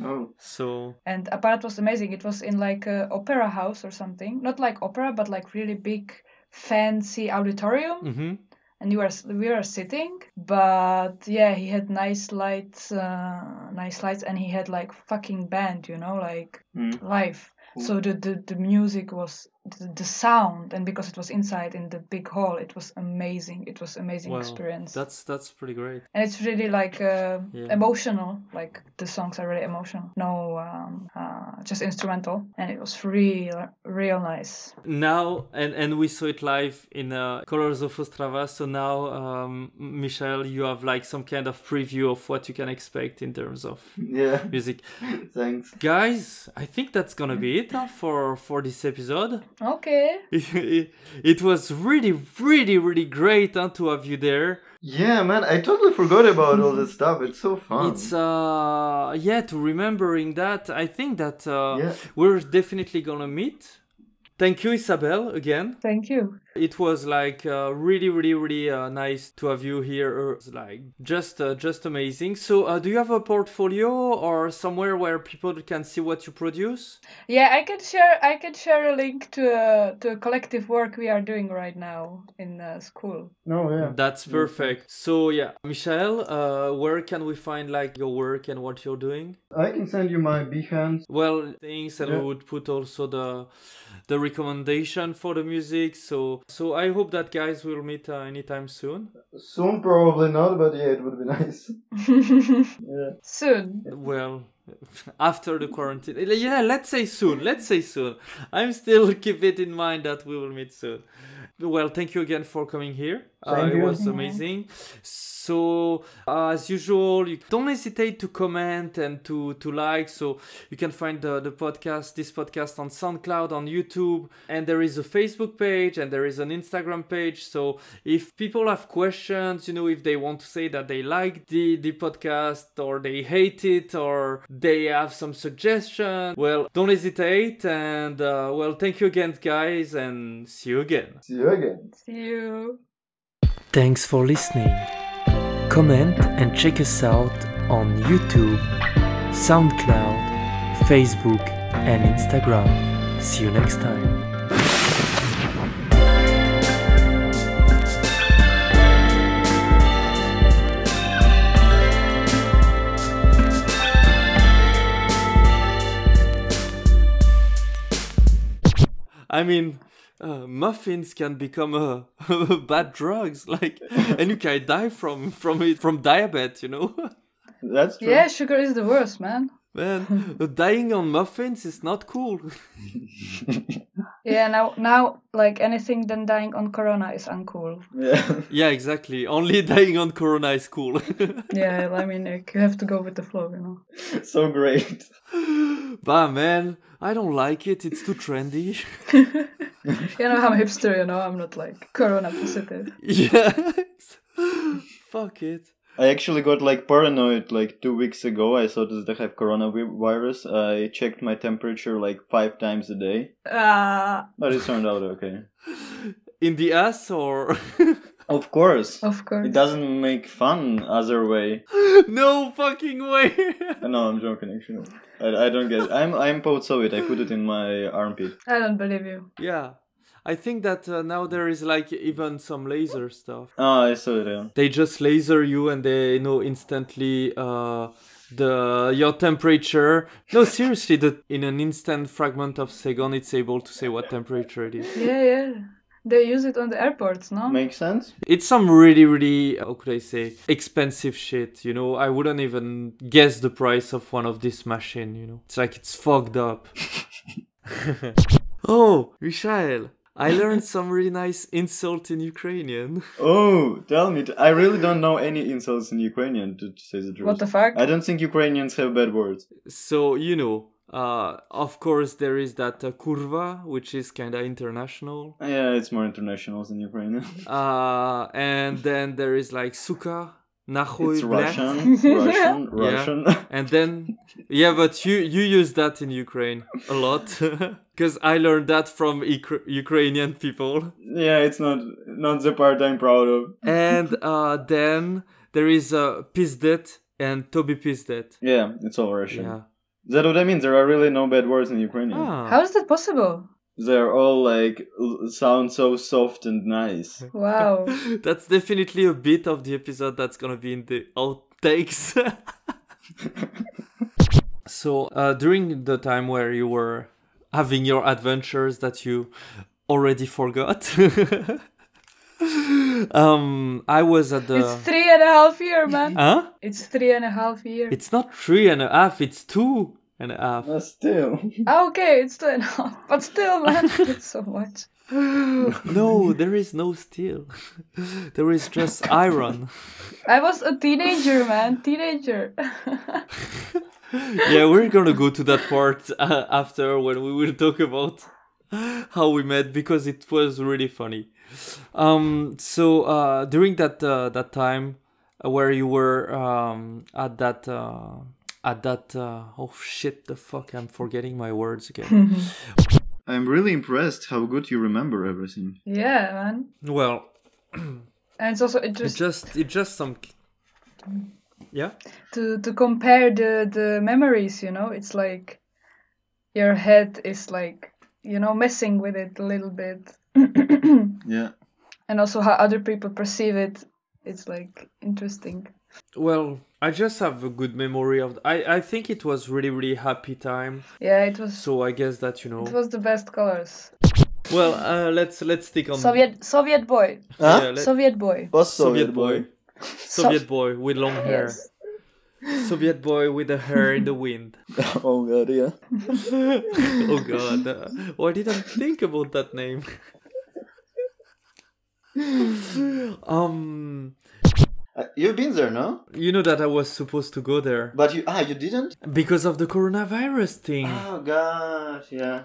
[SPEAKER 2] And Apparat was amazing. It was in like a opera house or something. Not like opera, but like really big, fancy auditorium.
[SPEAKER 1] Mm-hmm.
[SPEAKER 2] And we were sitting, but yeah, he had nice lights, and he had like fucking band, you know, like live. Cool. So the music was the sound, and because it was inside in the big hall, it was amazing. It was amazing
[SPEAKER 1] Wow,
[SPEAKER 2] experience.
[SPEAKER 1] that's pretty great.
[SPEAKER 2] And it's really like
[SPEAKER 1] Yeah.
[SPEAKER 2] emotional. Like the songs are really emotional. No, just instrumental, and it was real nice.
[SPEAKER 1] Now, and we saw it live in Colours of Ostrava. So now, Michael, you have like some kind of preview of what you can expect in terms of
[SPEAKER 3] Yeah.
[SPEAKER 1] music.
[SPEAKER 3] Thanks.
[SPEAKER 1] Guys, I think that's gonna be it for this episode.
[SPEAKER 2] Okay.
[SPEAKER 1] It was really great to have you there.
[SPEAKER 3] Yeah, man, I totally forgot about all this stuff. It's so fun.
[SPEAKER 1] It's to remembering that, I think that
[SPEAKER 3] Yeah.
[SPEAKER 1] we're definitely gonna meet. Thank you, Isabel, again.
[SPEAKER 2] Thank you.
[SPEAKER 1] It was like really nice to have you here. It was like just amazing. So do you have a portfolio or somewhere where people can see what you produce?
[SPEAKER 2] Yeah, I can share a link to a collective work we are doing right now in school.
[SPEAKER 3] Oh, yeah.
[SPEAKER 1] That's perfect. So yeah, Michael, where can we find like your work and what you're doing?
[SPEAKER 3] I can send you my Behance.
[SPEAKER 1] Well, thanks, and
[SPEAKER 3] Yeah.
[SPEAKER 1] we would put also the recommendation for the music. So I hope that guys will meet anytime soon.
[SPEAKER 3] Soon, probably not, but yeah, it would be nice. Yeah.
[SPEAKER 2] Soon.
[SPEAKER 1] Well, after the quarantine. Yeah, let's say soon. I'm still keep it in mind that we will meet soon. Well, thank you again for coming here.
[SPEAKER 3] Thank
[SPEAKER 1] It
[SPEAKER 3] you.
[SPEAKER 1] was amazing. So, as usual, you don't hesitate to comment and to like. So you can find this podcast on SoundCloud, on YouTube, and there is a Facebook page and there is an Instagram page. So if people have questions, if they want to say that they like the podcast or they hate it or they have some suggestions, well, don't hesitate. And well, thank you again, guys, and see you again.
[SPEAKER 3] See you again.
[SPEAKER 2] See you.
[SPEAKER 1] Thanks for listening. Comment and check us out on YouTube, SoundCloud, Facebook, and Instagram. See you next time. I mean, muffins can become bad drugs, like, and you can die from it, from diabetes,
[SPEAKER 3] That's true.
[SPEAKER 2] Yeah, sugar is the worst, man.
[SPEAKER 1] Man, dying on muffins is not cool.
[SPEAKER 2] Yeah, now like anything than dying on corona is uncool.
[SPEAKER 3] Yeah.
[SPEAKER 1] Yeah, exactly. Only dying on corona is cool.
[SPEAKER 2] Yeah, I mean, like, you have to go with the flow,
[SPEAKER 3] So great.
[SPEAKER 1] Bah, man, I don't like it. It's too trendy.
[SPEAKER 2] I'm a hipster, I'm not like corona positive.
[SPEAKER 1] Yeah. Fuck it.
[SPEAKER 3] I actually got like paranoid like 2 weeks ago. I thought that I have coronavirus. I checked my temperature like 5 times a day. But it turned out okay.
[SPEAKER 1] In the ass or?
[SPEAKER 3] Of course.
[SPEAKER 2] Of course.
[SPEAKER 3] It doesn't make fun other way.
[SPEAKER 1] No fucking way.
[SPEAKER 3] No, I'm joking actually. I don't get it. I'm post-Soviet. I put it in my armpit.
[SPEAKER 2] I don't believe you.
[SPEAKER 1] Yeah. I think that now there is like even some laser stuff.
[SPEAKER 3] Oh, I saw it, yeah.
[SPEAKER 1] They just laser you and they know instantly your temperature. No, seriously, in an instant fragment of second, it's able to say what temperature it is.
[SPEAKER 2] Yeah. They use it on the airports, no?
[SPEAKER 3] Makes sense?
[SPEAKER 1] It's some really, how could I say, expensive shit, I wouldn't even guess the price of one of this machine, It's like it's fucked up. Oh, Michael, I learned some really nice insult in Ukrainian.
[SPEAKER 3] Oh, tell me. I really don't know any insults in Ukrainian, to say the truth.
[SPEAKER 2] What the fuck?
[SPEAKER 3] I don't think Ukrainians have bad words.
[SPEAKER 1] So, of course, there is that kurva, which is kind of international.
[SPEAKER 3] Yeah, it's more international than Ukrainian.
[SPEAKER 1] And then there is like suka, nahuy,
[SPEAKER 3] It's
[SPEAKER 1] blat.
[SPEAKER 3] Russian.
[SPEAKER 1] And then, but you use that in Ukraine a lot. Because I learned that from Ukrainian people.
[SPEAKER 3] Yeah, it's not the part I'm proud of.
[SPEAKER 1] And then there is pizdet and to be pizdet.
[SPEAKER 3] Yeah, it's all Russian.
[SPEAKER 1] Yeah.
[SPEAKER 3] That's what I mean. There are really no bad words in Ukrainian.
[SPEAKER 2] How is that possible?
[SPEAKER 3] They're all like sound so soft and nice.
[SPEAKER 2] Wow.
[SPEAKER 1] That's definitely a bit of the episode that's gonna be in the outtakes. So during the time where you were having your adventures that you already forgot. I was at the...
[SPEAKER 2] It's 3.5 years, man.
[SPEAKER 1] Huh?
[SPEAKER 2] It's 3.5 years.
[SPEAKER 1] It's not 3.5, it's 2.5.
[SPEAKER 3] But still.
[SPEAKER 2] Okay, it's 2.5. But still, man, it's so much.
[SPEAKER 1] No, there is no steel. There is just iron.
[SPEAKER 2] I was a teenager, man. Teenager.
[SPEAKER 1] Yeah, we're gonna go to that part after, when we will talk about how we met, because it was really funny. So during that time where you were at that oh shit, the fuck, I'm forgetting my words again.
[SPEAKER 3] I'm really impressed how good you remember everything.
[SPEAKER 2] Yeah, man.
[SPEAKER 1] Well,
[SPEAKER 2] And it's also
[SPEAKER 1] it just some, yeah.
[SPEAKER 2] to compare the memories, you know, it's like your head is like, you know, messing with it a little bit.
[SPEAKER 3] Yeah.
[SPEAKER 2] And also how other people perceive it, it's like interesting.
[SPEAKER 1] Well, I just have a good memory of. I think it was really, really happy time.
[SPEAKER 2] Yeah, it was.
[SPEAKER 1] So I guess that, you know.
[SPEAKER 2] It was the best colors.
[SPEAKER 1] Well, let's stick on
[SPEAKER 2] Soviet boy.
[SPEAKER 3] Huh?
[SPEAKER 1] Yeah,
[SPEAKER 2] Soviet boy.
[SPEAKER 3] Post-Soviet boy.
[SPEAKER 1] Soviet boy with long hair.
[SPEAKER 2] Yes.
[SPEAKER 1] Soviet boy with the hair in the wind.
[SPEAKER 3] Oh god, yeah.
[SPEAKER 1] Oh god. I didn't think about that name.
[SPEAKER 3] You've been there, no?
[SPEAKER 1] You know that I was supposed to go there
[SPEAKER 3] But you didn't?
[SPEAKER 1] because of the coronavirus thing.
[SPEAKER 3] Oh gosh, yeah.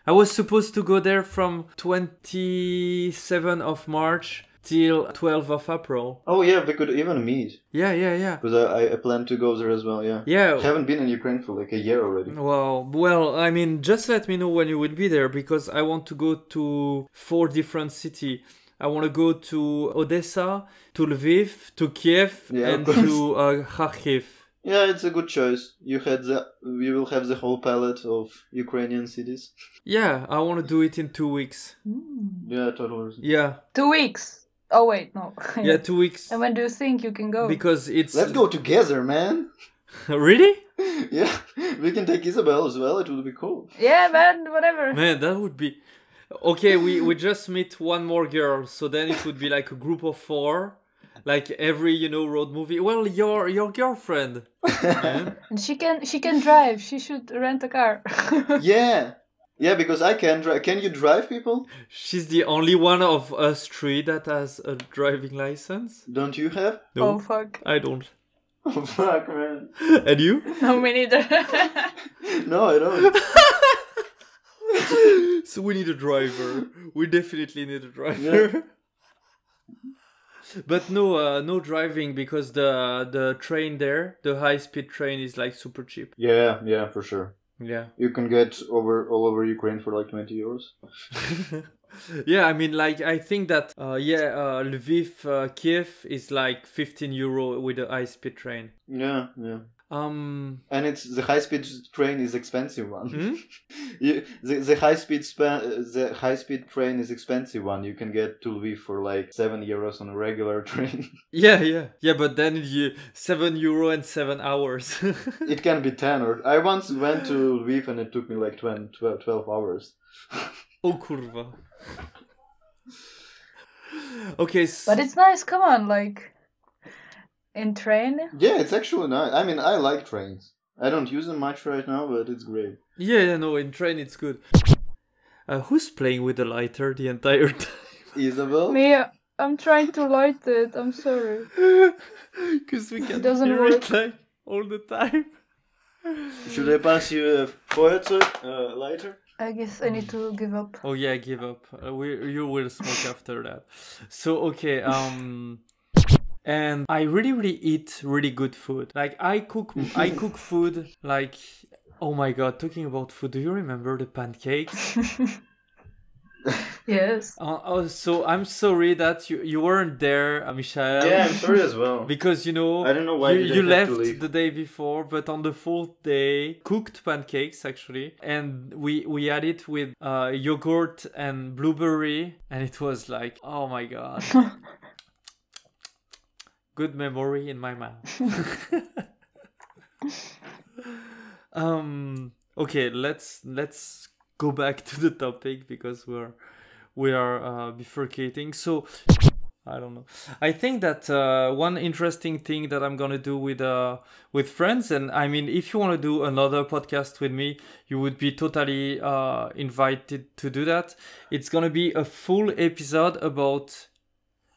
[SPEAKER 1] I was supposed to go there from 27th of March till 12th of April.
[SPEAKER 3] Oh yeah, we could even meet.
[SPEAKER 1] Yeah.
[SPEAKER 3] Because I plan to go there as well, yeah.
[SPEAKER 1] Yeah.
[SPEAKER 3] I haven't been in Ukraine for like a year already.
[SPEAKER 1] Well, I mean, just let me know when you will be there, because I want to go to 4 different cities. I want to go to Odessa, to Lviv, to Kiev,
[SPEAKER 3] Yeah,
[SPEAKER 1] and
[SPEAKER 3] of
[SPEAKER 1] to Kharkiv.
[SPEAKER 3] Yeah, it's a good choice. You will have the whole palette of Ukrainian cities.
[SPEAKER 1] Yeah, I want to do it in 2 weeks.
[SPEAKER 3] Yeah, totally.
[SPEAKER 1] Yeah.
[SPEAKER 2] 2 weeks. Oh wait, no.
[SPEAKER 1] Yeah, 2 weeks.
[SPEAKER 2] And when do you think you can go?
[SPEAKER 1] Because it's...
[SPEAKER 3] Let's go together, man.
[SPEAKER 1] Really?
[SPEAKER 3] Yeah, we can take Isabel as well. It would be cool.
[SPEAKER 2] Yeah, man. Whatever.
[SPEAKER 1] Man, that would be... Okay, we just meet one more girl, so then it would be like a group of 4, like every, you know, road movie. Well, your girlfriend. Man.
[SPEAKER 2] And she can drive. She should rent a car.
[SPEAKER 3] Yeah, because I can drive. Can you drive, people?
[SPEAKER 1] She's the only one of us 3 that has a driving license.
[SPEAKER 3] Don't you have?
[SPEAKER 1] No,
[SPEAKER 2] Oh fuck.
[SPEAKER 1] I don't.
[SPEAKER 3] Oh fuck, man.
[SPEAKER 1] And you?
[SPEAKER 2] No, me neither.
[SPEAKER 3] No, I don't.
[SPEAKER 1] So we need a driver. We definitely need a driver.
[SPEAKER 3] Yeah.
[SPEAKER 1] But no driving, because the train there, the high-speed train, is like super cheap.
[SPEAKER 3] Yeah, for sure.
[SPEAKER 1] Yeah.
[SPEAKER 3] You can get all over Ukraine for like 20 euros.
[SPEAKER 1] Yeah, I mean, like, I think that Lviv, Kiev is like 15 euro with a high-speed train.
[SPEAKER 3] Yeah.
[SPEAKER 1] Um,
[SPEAKER 3] And it's the high-speed train is expensive one.
[SPEAKER 1] Hmm?
[SPEAKER 3] The high-speed train is expensive one. You can get to Lviv for like 7 euros on a regular train.
[SPEAKER 1] Yeah, but then 7 euro and 7 hours.
[SPEAKER 3] It can be 10 or... I once went to Lviv and it took me like 12 hours.
[SPEAKER 1] Oh, kurwa. Okay,
[SPEAKER 2] But it's nice. Come on, like in train.
[SPEAKER 3] Yeah, it's actually nice. I mean, I like trains. I don't use them much right now, but it's great.
[SPEAKER 1] Yeah, no, in train it's good. Who's playing with the lighter the entire time?
[SPEAKER 3] Isabel?
[SPEAKER 2] Me, I'm trying to light it. I'm sorry.
[SPEAKER 1] Because we can
[SPEAKER 2] doesn't
[SPEAKER 1] hear
[SPEAKER 2] work.
[SPEAKER 1] it like all the time.
[SPEAKER 3] Should I pass you a Feuerzeug, lighter?
[SPEAKER 2] I guess I need to give up.
[SPEAKER 1] Oh yeah, give up. You will smoke after that. So okay, and I really eat really good food. Like I cook food like, oh my god, talking about food, do you remember the pancakes?
[SPEAKER 2] Yes.
[SPEAKER 1] So I'm sorry that you weren't there, Michael.
[SPEAKER 3] Yeah, I'm sorry as well.
[SPEAKER 1] Because, you know,
[SPEAKER 3] I don't know why
[SPEAKER 1] you
[SPEAKER 3] have to
[SPEAKER 1] left
[SPEAKER 3] leave.
[SPEAKER 1] the day before, but on the 4th day, cooked pancakes actually, and we had it with yogurt and blueberry, and it was like, oh my god. Good memory in my mouth. Okay, let's go back to the topic because we are bifurcating. So I don't know. I think that one interesting thing that I'm gonna do with friends, and I mean, if you want to do another podcast with me, you would be totally invited to do that. It's gonna be a full episode about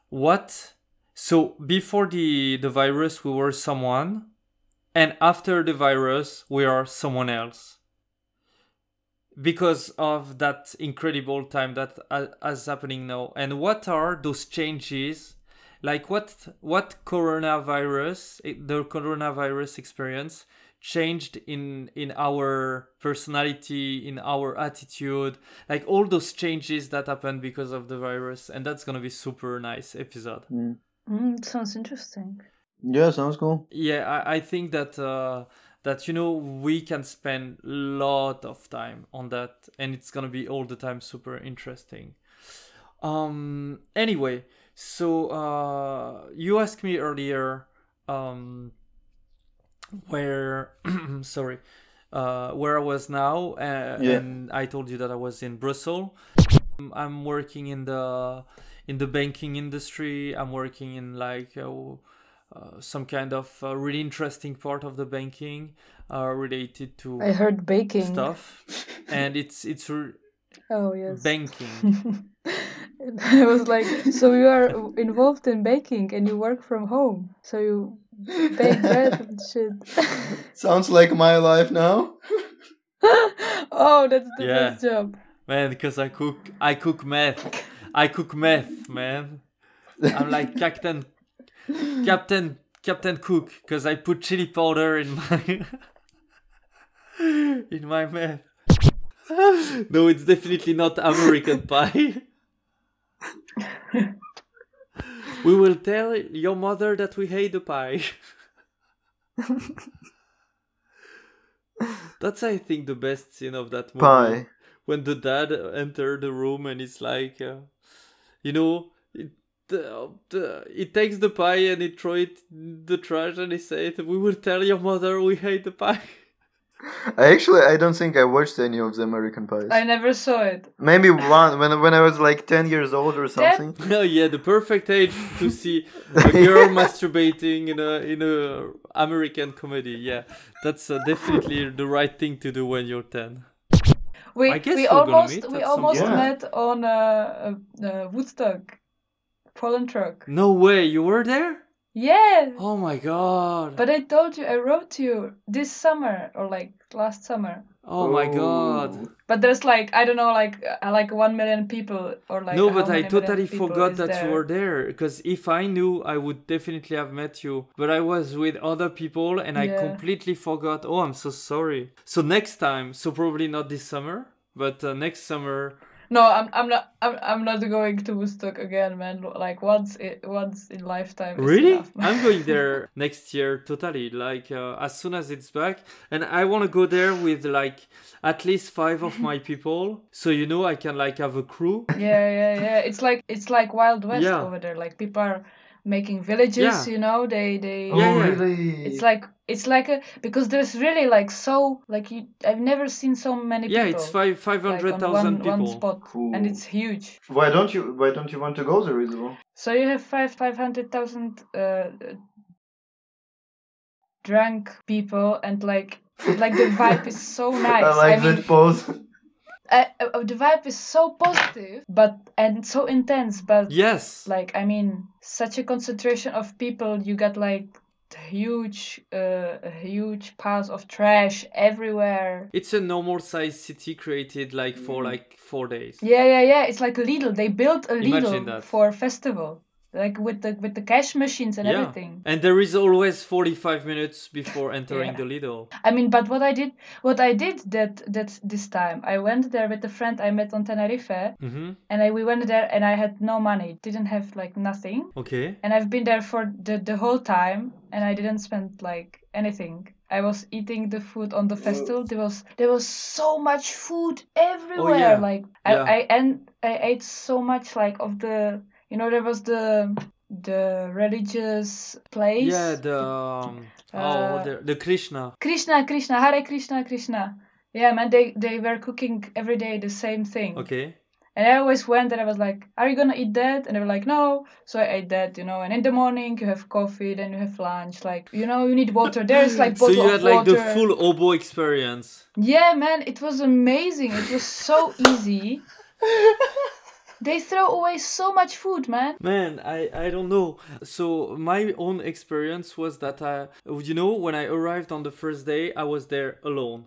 [SPEAKER 1] what. So before the virus, we were someone, and after the virus, we are someone else. Because of that incredible time that is happening now. And what are those changes? Like what the coronavirus experience changed in our personality, in our attitude, like all those changes that happened because of the virus. And that's gonna be super nice episode.
[SPEAKER 2] Sounds interesting.
[SPEAKER 3] Yeah, sounds cool.
[SPEAKER 1] Yeah, I think that we can spend a lot of time on that, and it's gonna be all the time super interesting. Anyway, so you asked me earlier where where I was now, and I told you that I was in Brussels. I'm working in the banking industry. I'm working in like some kind of really interesting part of the banking related to
[SPEAKER 2] I heard baking
[SPEAKER 1] stuff, and it's
[SPEAKER 2] oh yes,
[SPEAKER 1] banking.
[SPEAKER 2] I was like, so you are involved in baking and you work from home, so you bake bread and shit.
[SPEAKER 3] Sounds like my life now.
[SPEAKER 2] Oh, that's the best job,
[SPEAKER 1] man. Because I cook meth. I cook meth, man. I'm like Captain Cook, because I put chili powder in my meth. No, it's definitely not American Pie. We will tell your mother that we hate the pie. That's, I think, the best scene of that movie.
[SPEAKER 3] Pie.
[SPEAKER 1] When the dad entered the room and it's like, it takes the pie and it throws it in the trash and he said, "We will tell your mother we hate the pie."
[SPEAKER 3] I don't think I watched any of the American Pies.
[SPEAKER 2] I never saw it.
[SPEAKER 3] Maybe one when I was like 10 years old or something.
[SPEAKER 1] Oh yeah, the perfect age to see a girl masturbating in a American comedy. Yeah, that's definitely the right thing to do when you're 10.
[SPEAKER 2] We almost met on Woodstock, Poland truck.
[SPEAKER 1] No way, you were there?
[SPEAKER 2] Yeah.
[SPEAKER 1] Oh my god.
[SPEAKER 2] But I told you, I wrote to you this summer or like last summer.
[SPEAKER 1] Oh my god.
[SPEAKER 2] But there's like, I don't know, like 1 million people or like.
[SPEAKER 1] No, but I totally forgot that you were there. Because if I knew, I would definitely have met you. But I was with other people and I completely forgot. Oh, I'm so sorry. So next time, so probably not this summer, but next summer.
[SPEAKER 2] No, I'm not going to Woodstock again, man. Like once in lifetime.
[SPEAKER 1] Really?
[SPEAKER 2] Enough,
[SPEAKER 1] I'm going there next year, totally. Like as soon as it's back, and I want to go there with like at least 5 of my people, so I can like have a crew.
[SPEAKER 2] Yeah. It's like Wild West over there. Like people are making villages. They.
[SPEAKER 3] Really?
[SPEAKER 2] It's like because there's really like I've never seen so many people.
[SPEAKER 1] Yeah, it's 500,000 people.
[SPEAKER 2] One spot,
[SPEAKER 3] cool.
[SPEAKER 2] And it's huge.
[SPEAKER 3] Why don't you want to go there, Isabel?
[SPEAKER 2] So you have 500,000 drunk people, and like the vibe is so nice.
[SPEAKER 3] I like that pose.
[SPEAKER 2] The vibe is so positive, and so intense, but
[SPEAKER 1] yes,
[SPEAKER 2] like I mean, such a concentration of people. You got like huge piles of trash everywhere.
[SPEAKER 1] It's a normal size city created like for like 4 days.
[SPEAKER 2] Yeah. It's like a Lidl. They built a
[SPEAKER 1] Imagine
[SPEAKER 2] Lidl
[SPEAKER 1] that.
[SPEAKER 2] for festival. Like with the cash machines and everything.
[SPEAKER 1] And there is always 45 minutes before entering the Lidl.
[SPEAKER 2] I mean, but what I did that this time, I went there with a friend I met on Tenerife, and we went there and I had no money, didn't have like nothing.
[SPEAKER 1] Okay.
[SPEAKER 2] And I've been there for the whole time, and I didn't spend like anything. I was eating the food on the festival. There was so much food everywhere.
[SPEAKER 1] Oh, yeah.
[SPEAKER 2] Like I ate so much like of the. There was the religious place.
[SPEAKER 1] Yeah, the Krishna.
[SPEAKER 2] Krishna, Hare Krishna. Yeah, man, they were cooking every day the same thing.
[SPEAKER 1] Okay.
[SPEAKER 2] And I always went and I was like, are you gonna eat that? And they were like, no. So I ate that, and in the morning you have coffee, then you have lunch. Like, you need water. There's like
[SPEAKER 1] So
[SPEAKER 2] bottle
[SPEAKER 1] you
[SPEAKER 2] of
[SPEAKER 1] had like the
[SPEAKER 2] water.
[SPEAKER 1] full oboe experience.
[SPEAKER 2] Yeah, man, it was amazing. It was so easy. They throw away so much food, man.
[SPEAKER 1] Man, I don't know. So my own experience was that when I arrived on the first day, I was there alone.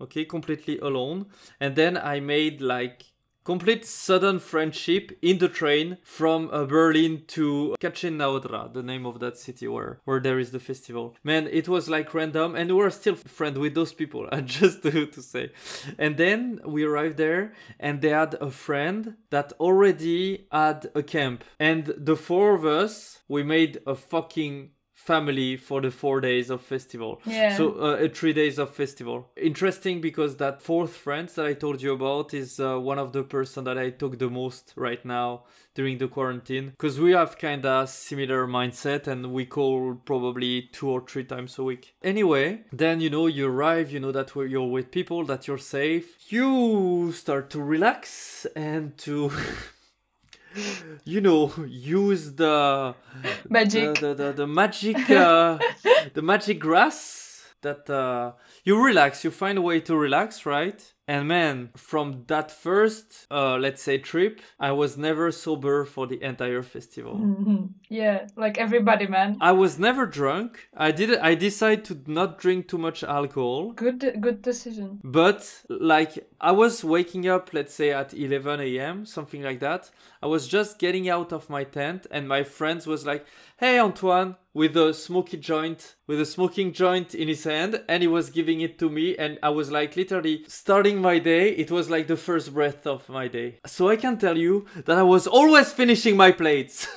[SPEAKER 1] Okay, completely alone. And then I made like complete sudden friendship in the train from Berlin to Kacinaudra, the name of that city where there is the festival. Man, it was like random, and we're still friends with those people, just to say. And then we arrived there, and they had a friend that already had a camp. And the four of us, we made a fucking family for the 4 days of festival.
[SPEAKER 2] Yeah.
[SPEAKER 1] So 3 days of festival. Interesting because that fourth friend that I told you about is one of the person that I talk the most right now during the quarantine. Because we have kind of similar mindset and we call probably 2 or 3 times a week. Anyway, then you arrive, that you're with people, that you're safe. You start to relax and to... use the
[SPEAKER 2] Magic.
[SPEAKER 1] the magic the magic grass that you relax. You find a way to relax, right? And man, from that first let's say trip, I was never sober for the entire festival.
[SPEAKER 2] Mm-hmm. Yeah, like everybody, man.
[SPEAKER 1] I was never drunk. I decided to not drink too much alcohol.
[SPEAKER 2] Good decision.
[SPEAKER 1] But like I was waking up, let's say at 11 a.m., something like that. I was just getting out of my tent and my friends was like, "Hey Antoine," with a smoking joint in his hand, and he was giving it to me, and I was like literally starting my day. It was like the first breath of my day. So I can tell you that I was always finishing my plates.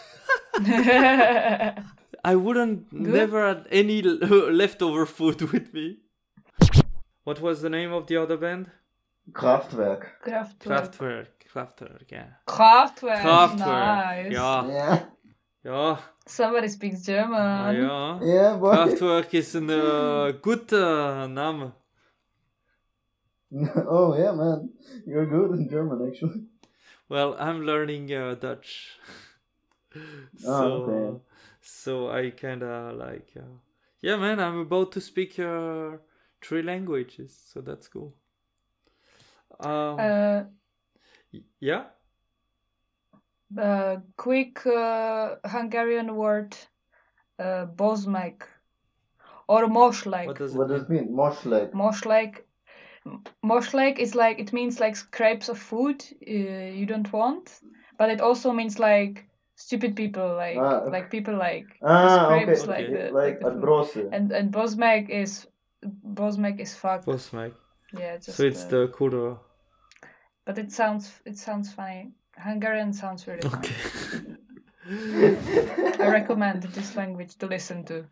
[SPEAKER 1] I never had any leftover food with me. What was the name of the other band?
[SPEAKER 3] Kraftwerk.
[SPEAKER 1] Kraftwerk, yeah.
[SPEAKER 2] Kraftwerk. Nice.
[SPEAKER 1] Yeah. Yeah.
[SPEAKER 2] Somebody speaks German.
[SPEAKER 1] Yeah.
[SPEAKER 3] Yeah, boy.
[SPEAKER 1] Kraftwerk is a good name.
[SPEAKER 3] Oh yeah, man, you're good in German actually.
[SPEAKER 1] Well, I'm learning Dutch.
[SPEAKER 3] Okay.
[SPEAKER 1] So I kind of like, yeah, man, I'm about to speak 3 languages, so that's cool. Yeah.
[SPEAKER 2] Quick Hungarian word, bozmeg, or moslek.
[SPEAKER 1] What does
[SPEAKER 3] It mean? Moslek.
[SPEAKER 2] Moslek is like, it means like scraps of food you don't want, but it also means like stupid people, like people like scrapes,
[SPEAKER 3] okay.
[SPEAKER 2] like the
[SPEAKER 3] Adbrose.
[SPEAKER 2] and bozmeg is fuck.
[SPEAKER 1] Bosmag.
[SPEAKER 2] Yeah, just
[SPEAKER 1] So it's the Kura.
[SPEAKER 2] But it sounds funny. Hungarian sounds really funny.
[SPEAKER 1] Okay.
[SPEAKER 2] I recommend this language to listen to.